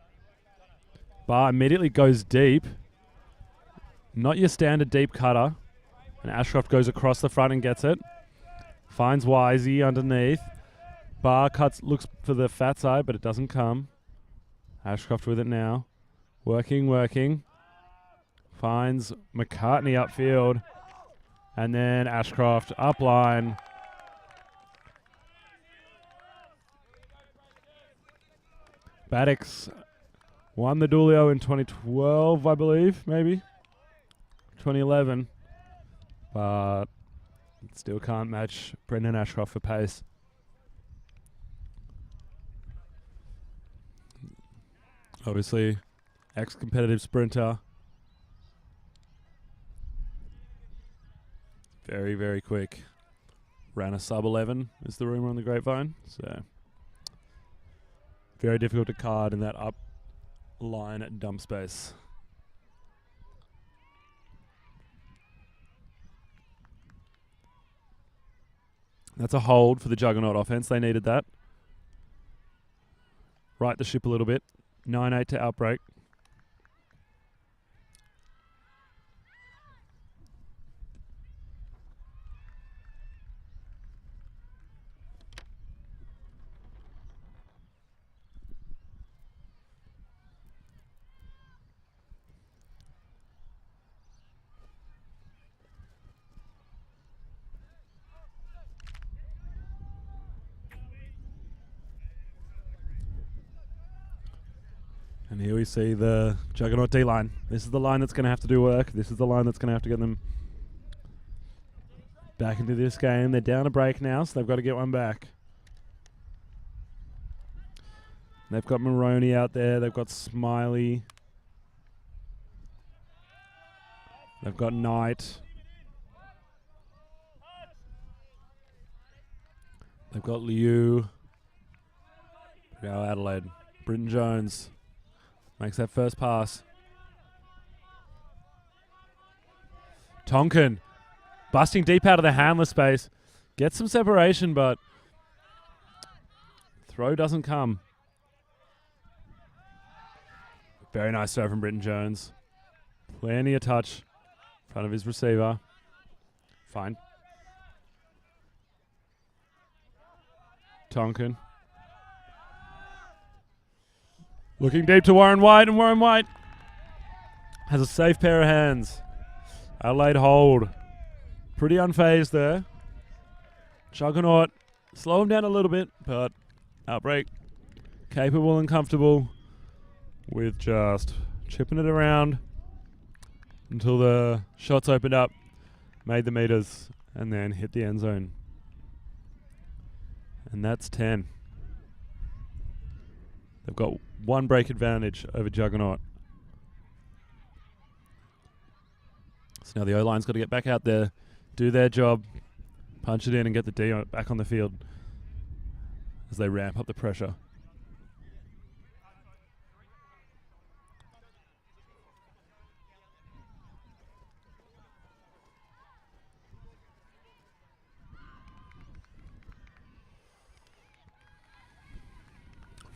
Barr immediately goes deep. Not your standard deep cutter. And Ashcroft goes across the front and gets it. Finds Wisey underneath. Barr cuts, looks for the fat side, but it doesn't come. Ashcroft with it now. Working. Finds McCartney upfield. And then Ashcroft up line. Baddix won the Dulio in 2012, I believe, maybe. 2011. But still can't match Brendan Ashcroft for pace. Obviously, ex-competitive sprinter. Very, very quick. Ran a sub 11 is the rumor on the grapevine. So very difficult to card in that up line at dump space. That's a hold for the Juggernaut offense. They needed that. Right the ship a little bit. 9-8 to Outbreak. And here we see the Juggernaut D-line. This is the line that's going to have to do work. This is the line that's going to have to get them back into this game. They're down a break now, so they've got to get one back. They've got Maroney out there. They've got Smiley. They've got Knight. They've got Liu. Now Adelaide. Britton Jones makes that first pass. Tonkin busting deep out of the handler space. Gets some separation, but throw doesn't come. Very nice throw from Britton Jones. Plenty of touch in front of his receiver. Fine. Tonkin. Looking deep to Warren White, and Warren White has a safe pair of hands. Adelaide hold. Pretty unfazed there. Juggernaut, slow him down a little bit, but Outbreak, capable and comfortable with just chipping it around until the shots opened up, made the meters, and then hit the end zone. And that's 10. They've got one break advantage over Juggernaut. So now the O-line's got to get back out there, do their job, punch it in and get the D back on the field as they ramp up the pressure.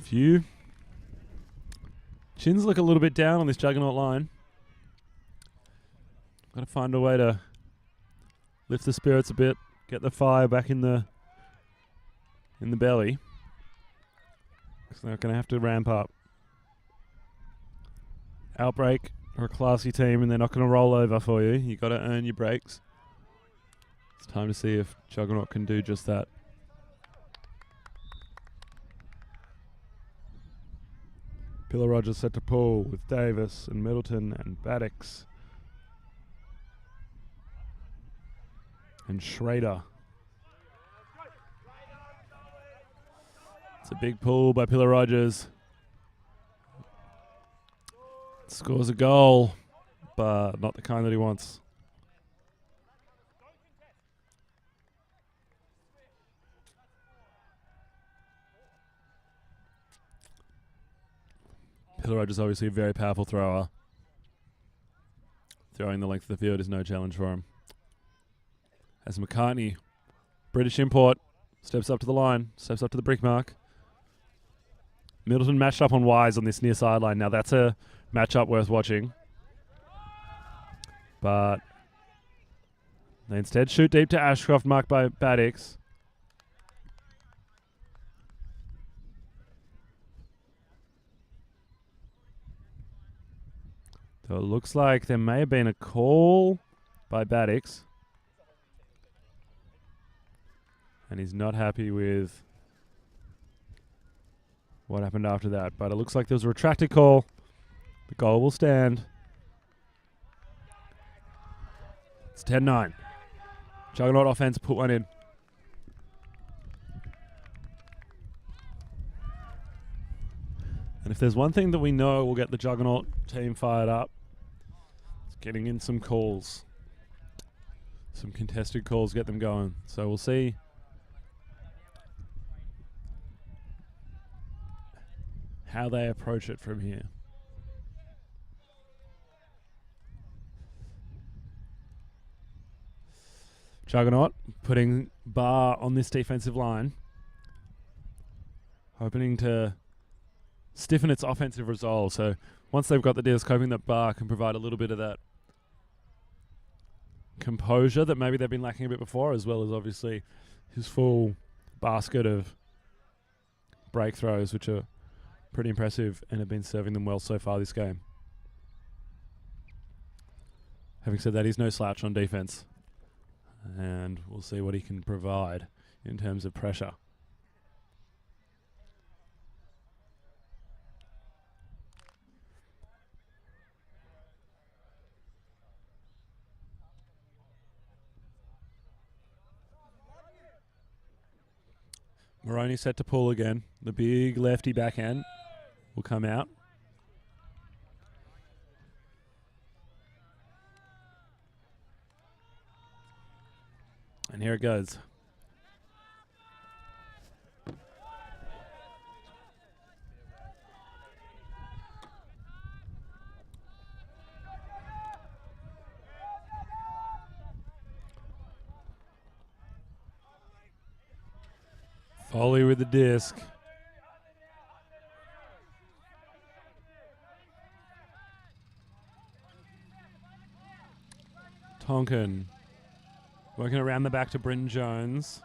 Few. Chins look a little bit down on this Juggernaut line. Got to find a way to lift the spirits a bit, get the fire back in the belly. So they're going to have to ramp up. Outbreak are a classy team, and they're not going to roll over for you. You got to earn your breaks. It's time to see if Juggernaut can do just that. Pillar Rogers set to pull with Davis and Middleton and Baddix. And Schrader. It's a big pull by Pillar Rogers. Scores a goal, but not the kind that he wants. Pillar Rogers obviously a very powerful thrower. Throwing the length of the field is no challenge for him. As McCartney, British import, steps up to the line, steps up to the brick mark. Middleton matched up on Wise on this near sideline. Now that's a matchup worth watching. But they instead shoot deep to Ashcroft, marked by Baddix. So it looks like there may have been a call by Baddix. And he's not happy with what happened after that. But it looks like there was a retracted call. The goal will stand. It's 10-9. Juggernaut offense put one in. And if there's one thing that we know will get the Juggernaut team fired up, it's getting in some calls. Some contested calls, get them going. So we'll see how they approach it from here. Juggernaut putting Bar on this defensive line, hoping to stiffen its offensive resolve. So once they've got the disc, hoping that Bar can provide a little bit of that composure that maybe they've been lacking a bit before, as well as obviously his full basket of break throws, which are pretty impressive and have been serving them well so far this game. Having said that, he's no slouch on defense, and we'll see what he can provide in terms of pressure. Maroney set to pull again. The big lefty backhand will come out. And here it goes. Foley with the disc. Tonkin working around the back to Britton Jones.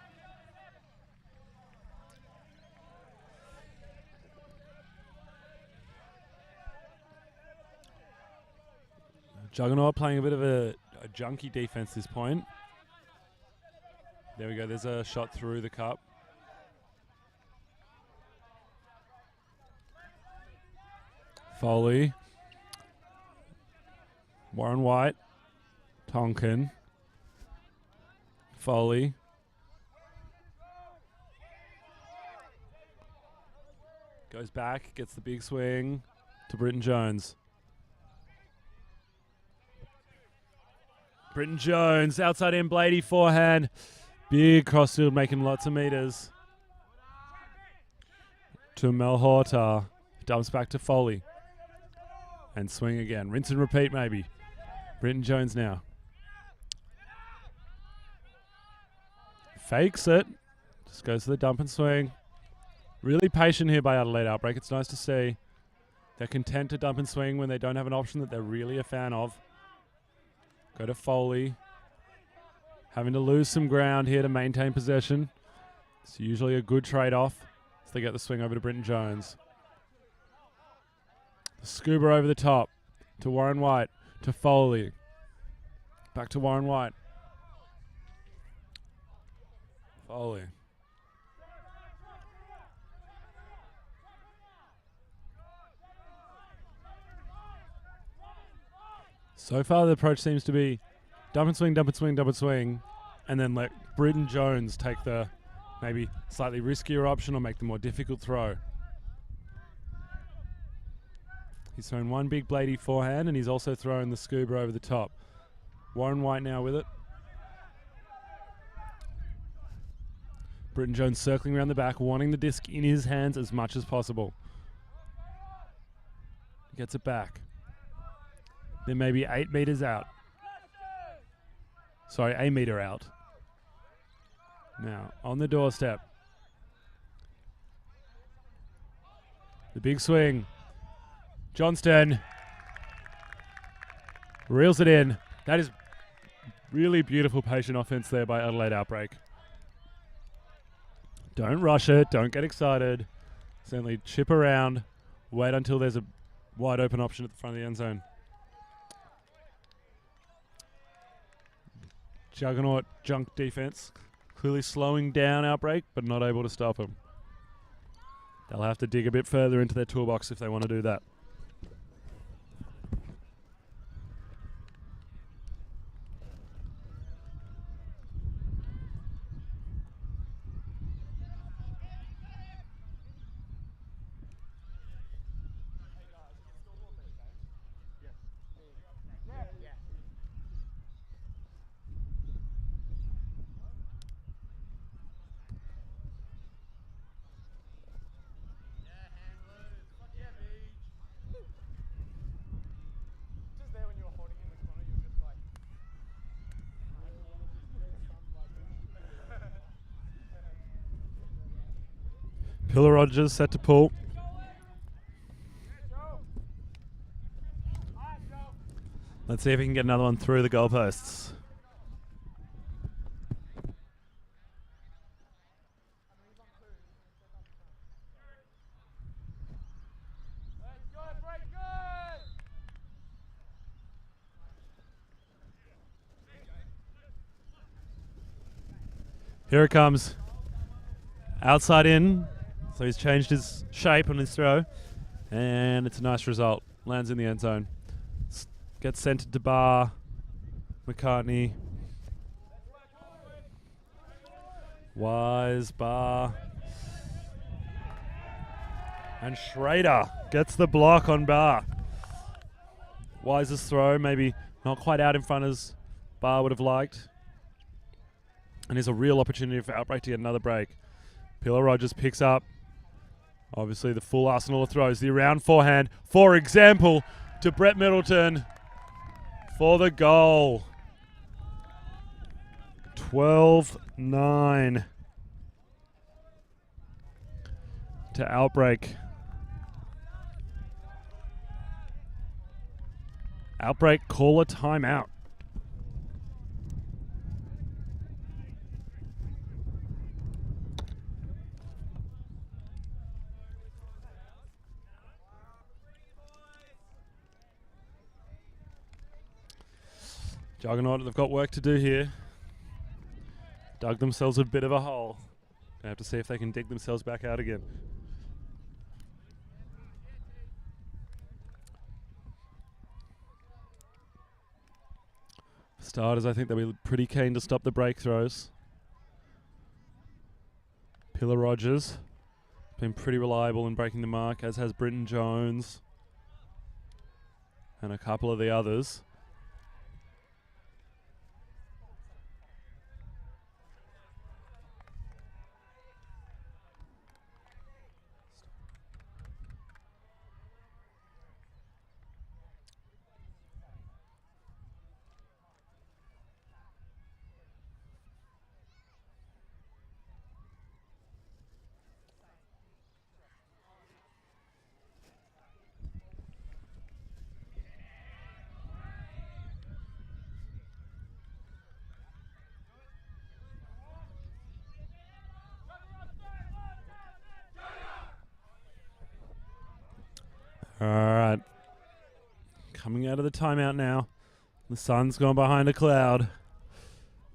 Juggernaut playing a bit of a junky defense this point. There we go. There's a shot through the cup. Foley. Warren White. Tonkin. Foley. Goes back, gets the big swing to Britton Jones. Britton Jones, outside in, Blady forehand. Big crossfield, making lots of meters. To Malhorta. Dumps back to Foley. And swing again. Rinse and repeat maybe. Britton Jones now. Fakes it. Just goes to the dump and swing. Really patient here by Adelaide Outbreak. It's nice to see. They're content to dump and swing when they don't have an option that they're really a fan of. Go to Foley. Having to lose some ground here to maintain possession. It's usually a good trade-off as they get the swing over to Britton Jones. The scuba over the top to Warren White, to Foley. Back to Warren White. Foley. So far, the approach seems to be dump and swing, dump and swing, dump and swing, and then let Britton Jones take the maybe slightly riskier option or make the more difficult throw. He's thrown one big bladey forehand, and he's also thrown the scuba over the top. Warren White now with it. Britton Jones circling around the back, wanting the disc in his hands as much as possible. Gets it back. Then maybe 8 meters out. Sorry, a meter out. Now, on the doorstep. The big swing. Johnston reels it in. That is really beautiful patient offense there by Adelaide Outbreak. Don't rush it. Don't get excited. Certainly chip around. Wait until there's a wide open option at the front of the end zone. Juggernaut junk defense. Clearly slowing down Outbreak, but not able to stop him. They'll have to dig a bit further into their toolbox if they want to do that. Pillar Rogers set to pull. Let's see if he can get another one through the goalposts. Here it comes. Outside in. So he's changed his shape on his throw, and it's a nice result. Lands in the end zone. Gets centered to Barr. McCartney. Wise, Barr. And Schrader gets the block on Barr. Wise's throw, maybe not quite out in front as Barr would have liked. And there's a real opportunity for Outbreak to get another break. Pillar Rogers picks up. Obviously the full arsenal of throws. The around forehand, for example, to Brett Middleton for the goal. 12-9 to Outbreak. Outbreak call a timeout. Juggernaut, they've got work to do here. Dug themselves a bit of a hole. They have to see if they can dig themselves back out again. For starters, I think they'll be pretty keen to stop the break throws. Pillar Rogers been pretty reliable in breaking the mark, as has Britton Jones and a couple of the others. All right. Coming out of the timeout now. The sun's gone behind a cloud.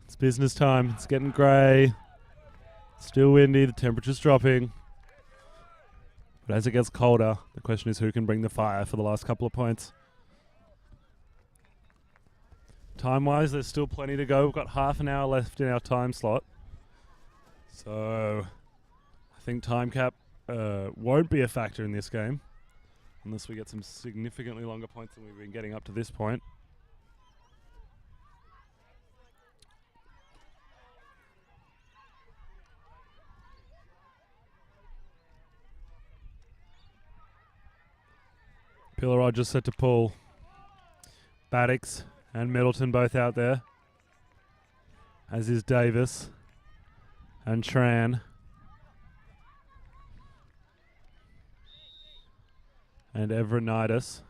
It's business time. It's getting grey. Still windy. The temperature's dropping. But as it gets colder, the question is who can bring the fire for the last couple of points. Time-wise, there's still plenty to go. We've got half an hour left in our time slot. So I think time cap won't be a factor in this game unless we get some significantly longer points than we've been getting up to this point. Pillar Rogers set to pull. Baddix and Middleton both out there, as is Davis and Tran. And Everinitis.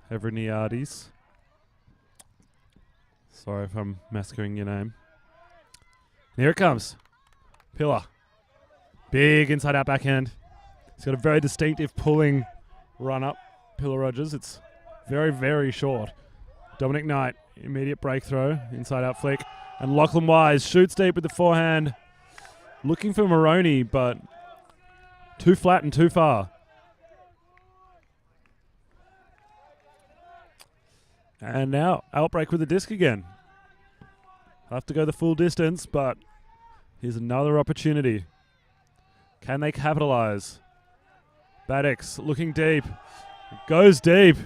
Sorry if I'm massacring your name. And here it comes. Pillar. Big inside out backhand. He's got a very distinctive pulling run up. Pillar Rogers. It's very, very short. Dominic Knight, immediate breakthrough, inside out flick. And Lachlan Wise shoots deep with the forehand. Looking for Maroney, but too flat and too far. And now, Outbreak with the disc again. Have to go the full distance, but here's another opportunity. Can they capitalize? Baddix looking deep. Goes deep.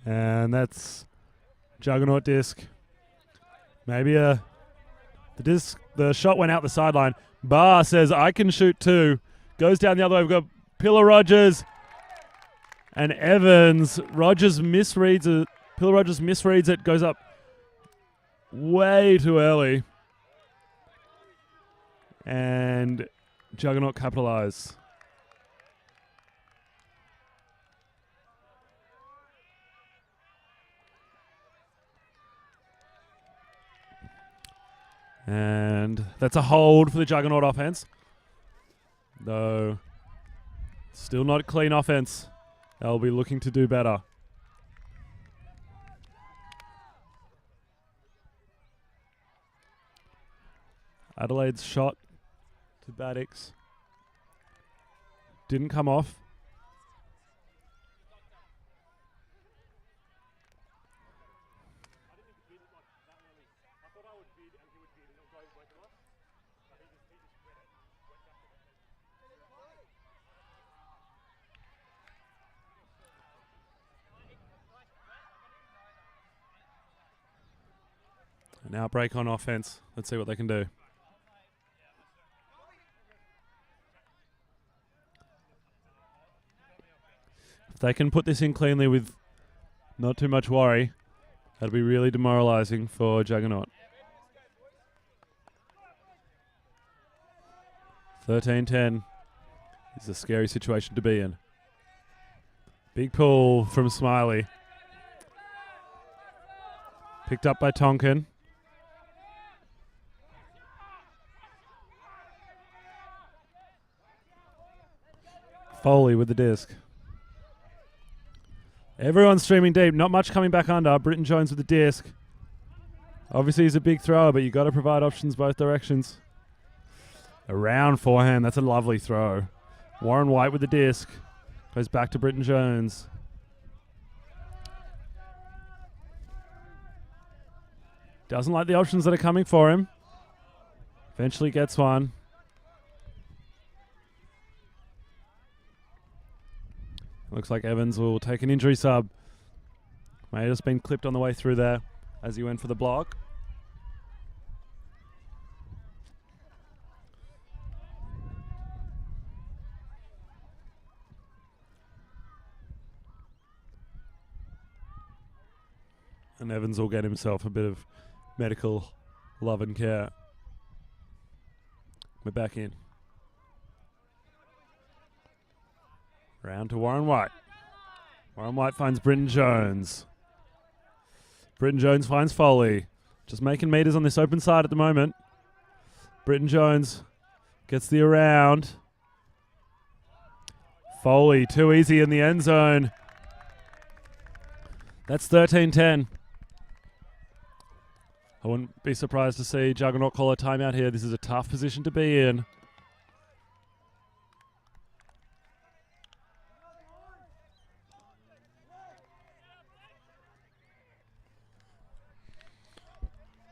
And that's Juggernaut disc. Maybe the shot went out the sideline. Barr says, I can shoot too. Goes down the other way. We've got Pillar Rogers and Evans. Rogers misreads it. Pillar Rogers misreads it. Goes up way too early. And Juggernaut capitalize. And that's a hold for the Juggernaut offense. Though, still not a clean offense. They'll be looking to do better. Adelaide's shot to Baddix. Didn't come off. An Outbreak on offense. Let's see what they can do. If they can put this in cleanly with not too much worry, that'll be really demoralizing for Juggernaut. 13-10 is a scary situation to be in. Big pull from Smiley. Picked up by Tonkin. Foley with the disc. Everyone's streaming deep. Not much coming back under. Britton Jones with the disc. Obviously, he's a big thrower, but you got to provide options both directions. Around forehand. That's a lovely throw. Warren White with the disc. Goes back to Britton Jones. Doesn't like the options that are coming for him. Eventually gets one. Looks like Evans will take an injury sub. May have just been clipped on the way through there as he went for the block. And Evans will get himself a bit of medical love and care. We're back in. Round to Warren White. Warren White finds Britton Jones. Britton Jones finds Foley. Just making meters on this open side at the moment. Britton Jones gets the around. Foley, too easy in the end zone. That's 13-10. I wouldn't be surprised to see Juggernaut call a timeout here. This is a tough position to be in.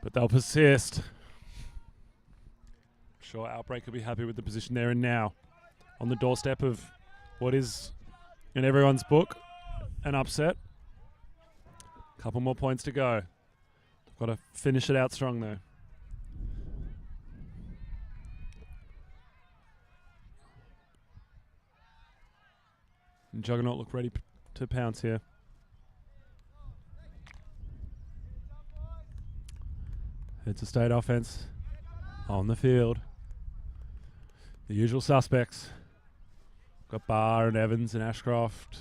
But they'll persist. I'm sure Outbreak will be happy with the position they're in now. On the doorstep of what is, in everyone's book, an upset. Couple more points to go. Got to finish it out strong though. And Juggernaut look ready to pounce here. It's a state offense on the field. The usual suspects. Got Barr and Evans and Ashcroft.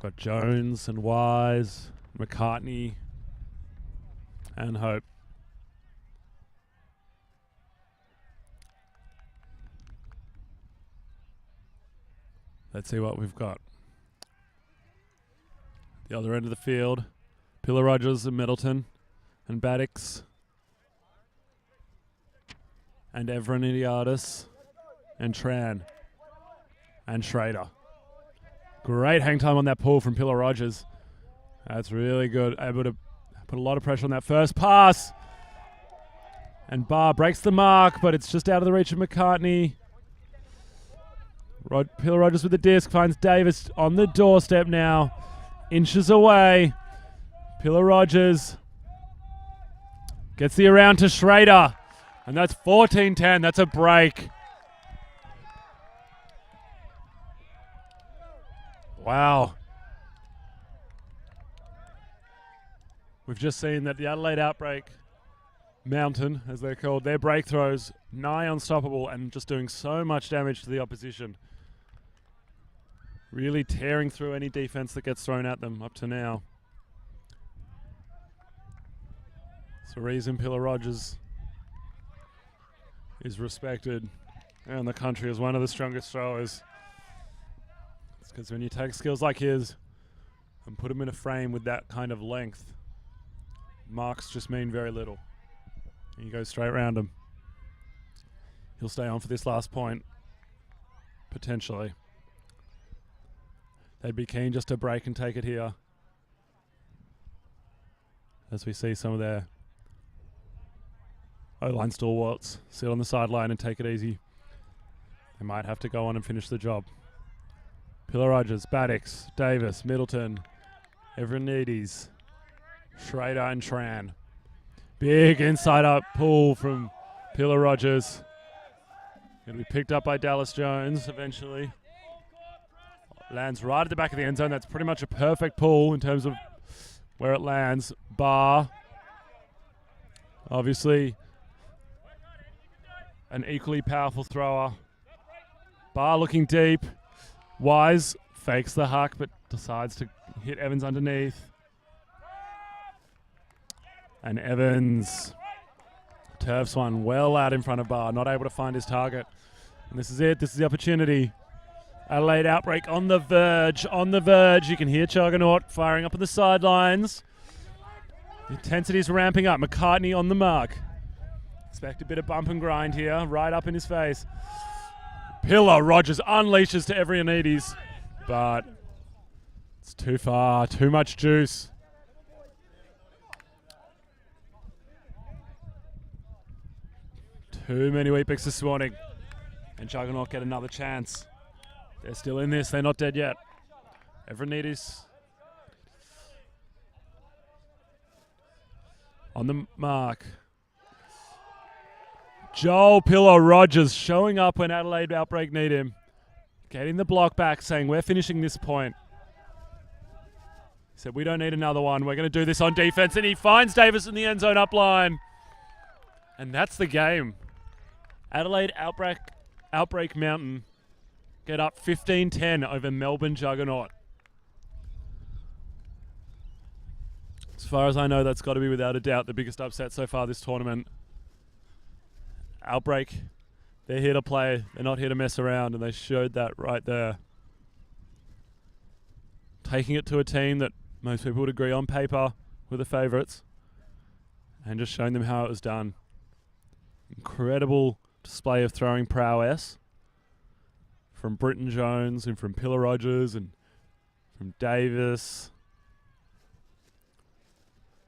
Got Jones and Wise, McCartney and Hope. Let's see what we've got. The other end of the field, Pillar Rogers and Middleton and Baddix and Evranidiadis and Tran and Schrader. Great hang time on that pull from Pillar Rogers. That's really good. Able to put a lot of pressure on that first pass. And Barr breaks the mark, but it's just out of the reach of McCartney. Pillar Rogers with the disc finds Davis on the doorstep now. Inches away. Pillar Rogers gets the around to Schrader. And that's 14-10. That's a break. Wow. We've just seen that the Adelaide Outbreak Mountain, as they're called, their break throws nigh unstoppable and just doing so much damage to the opposition. Really tearing through any defense that gets thrown at them up to now. It's the reason Pillar Rogers is respected around the country as one of the strongest throwers. It's because when you take skills like his and put him in a frame with that kind of length, marks just mean very little. And you go straight around him. He'll stay on for this last point, potentially. They'd be keen just to break and take it here. As we see some of their O-line stalwarts sit on the sideline and take it easy. They might have to go on and finish the job. Pillar Rogers, Baddix, Davis, Middleton, Evranides, Schrader and Tran. Big inside up pull from Pillar Rogers. Going to be picked up by Dallas Jones eventually. Lands right at the back of the end zone. That's pretty much a perfect pull in terms of where it lands. Barr, obviously an equally powerful thrower. Barr looking deep. Wise fakes the huck but decides to hit Evans underneath. And Evans turfs one well out in front of Barr, not able to find his target. And this is it. This is the opportunity. Adelaide Outbreak on the verge, on the verge. You can hear Juggernaut firing up on the sidelines. The intensity's ramping up. McCartney on the mark. Expect a bit of bump and grind here, right up in his face. Pillar Rogers unleashes to Evranides, but it's too far, too much juice. Too many Weet-Bix this morning. And Juggernaut get another chance. They're still in this. They're not dead yet. Evranides on the mark. Joel Pillar Rogers showing up when Adelaide Outbreak need him. Getting the block back, saying we're finishing this point. He said we don't need another one. We're going to do this on defense. And he finds Davis in the end zone up line. And that's the game. Adelaide Outbreak Mountain get up 15-10 over Melbourne Juggernaut. As far as I know, that's got to be without a doubt the biggest upset so far this tournament. Outbreak, they're here to play. They're not here to mess around, and they showed that right there. Taking it to a team that most people would agree on paper were the favourites, and just showing them how it was done. Incredible display of throwing prowess from Britton Jones and from Pillar Rogers and from Davis,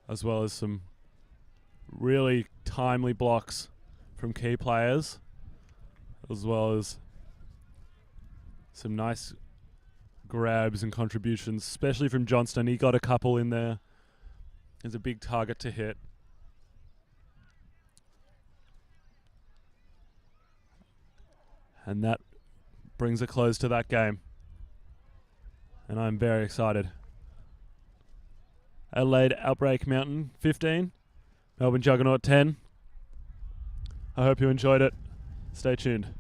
as well as some really timely blocks from key players, as well as some nice grabs and contributions, especially from Johnston. He got a couple in there. It's a big target to hit. And that brings a close to that game. And I'm very excited. Adelaide Outbreak Mountain 15, Melbourne Juggernaut 10. I hope you enjoyed it. Stay tuned.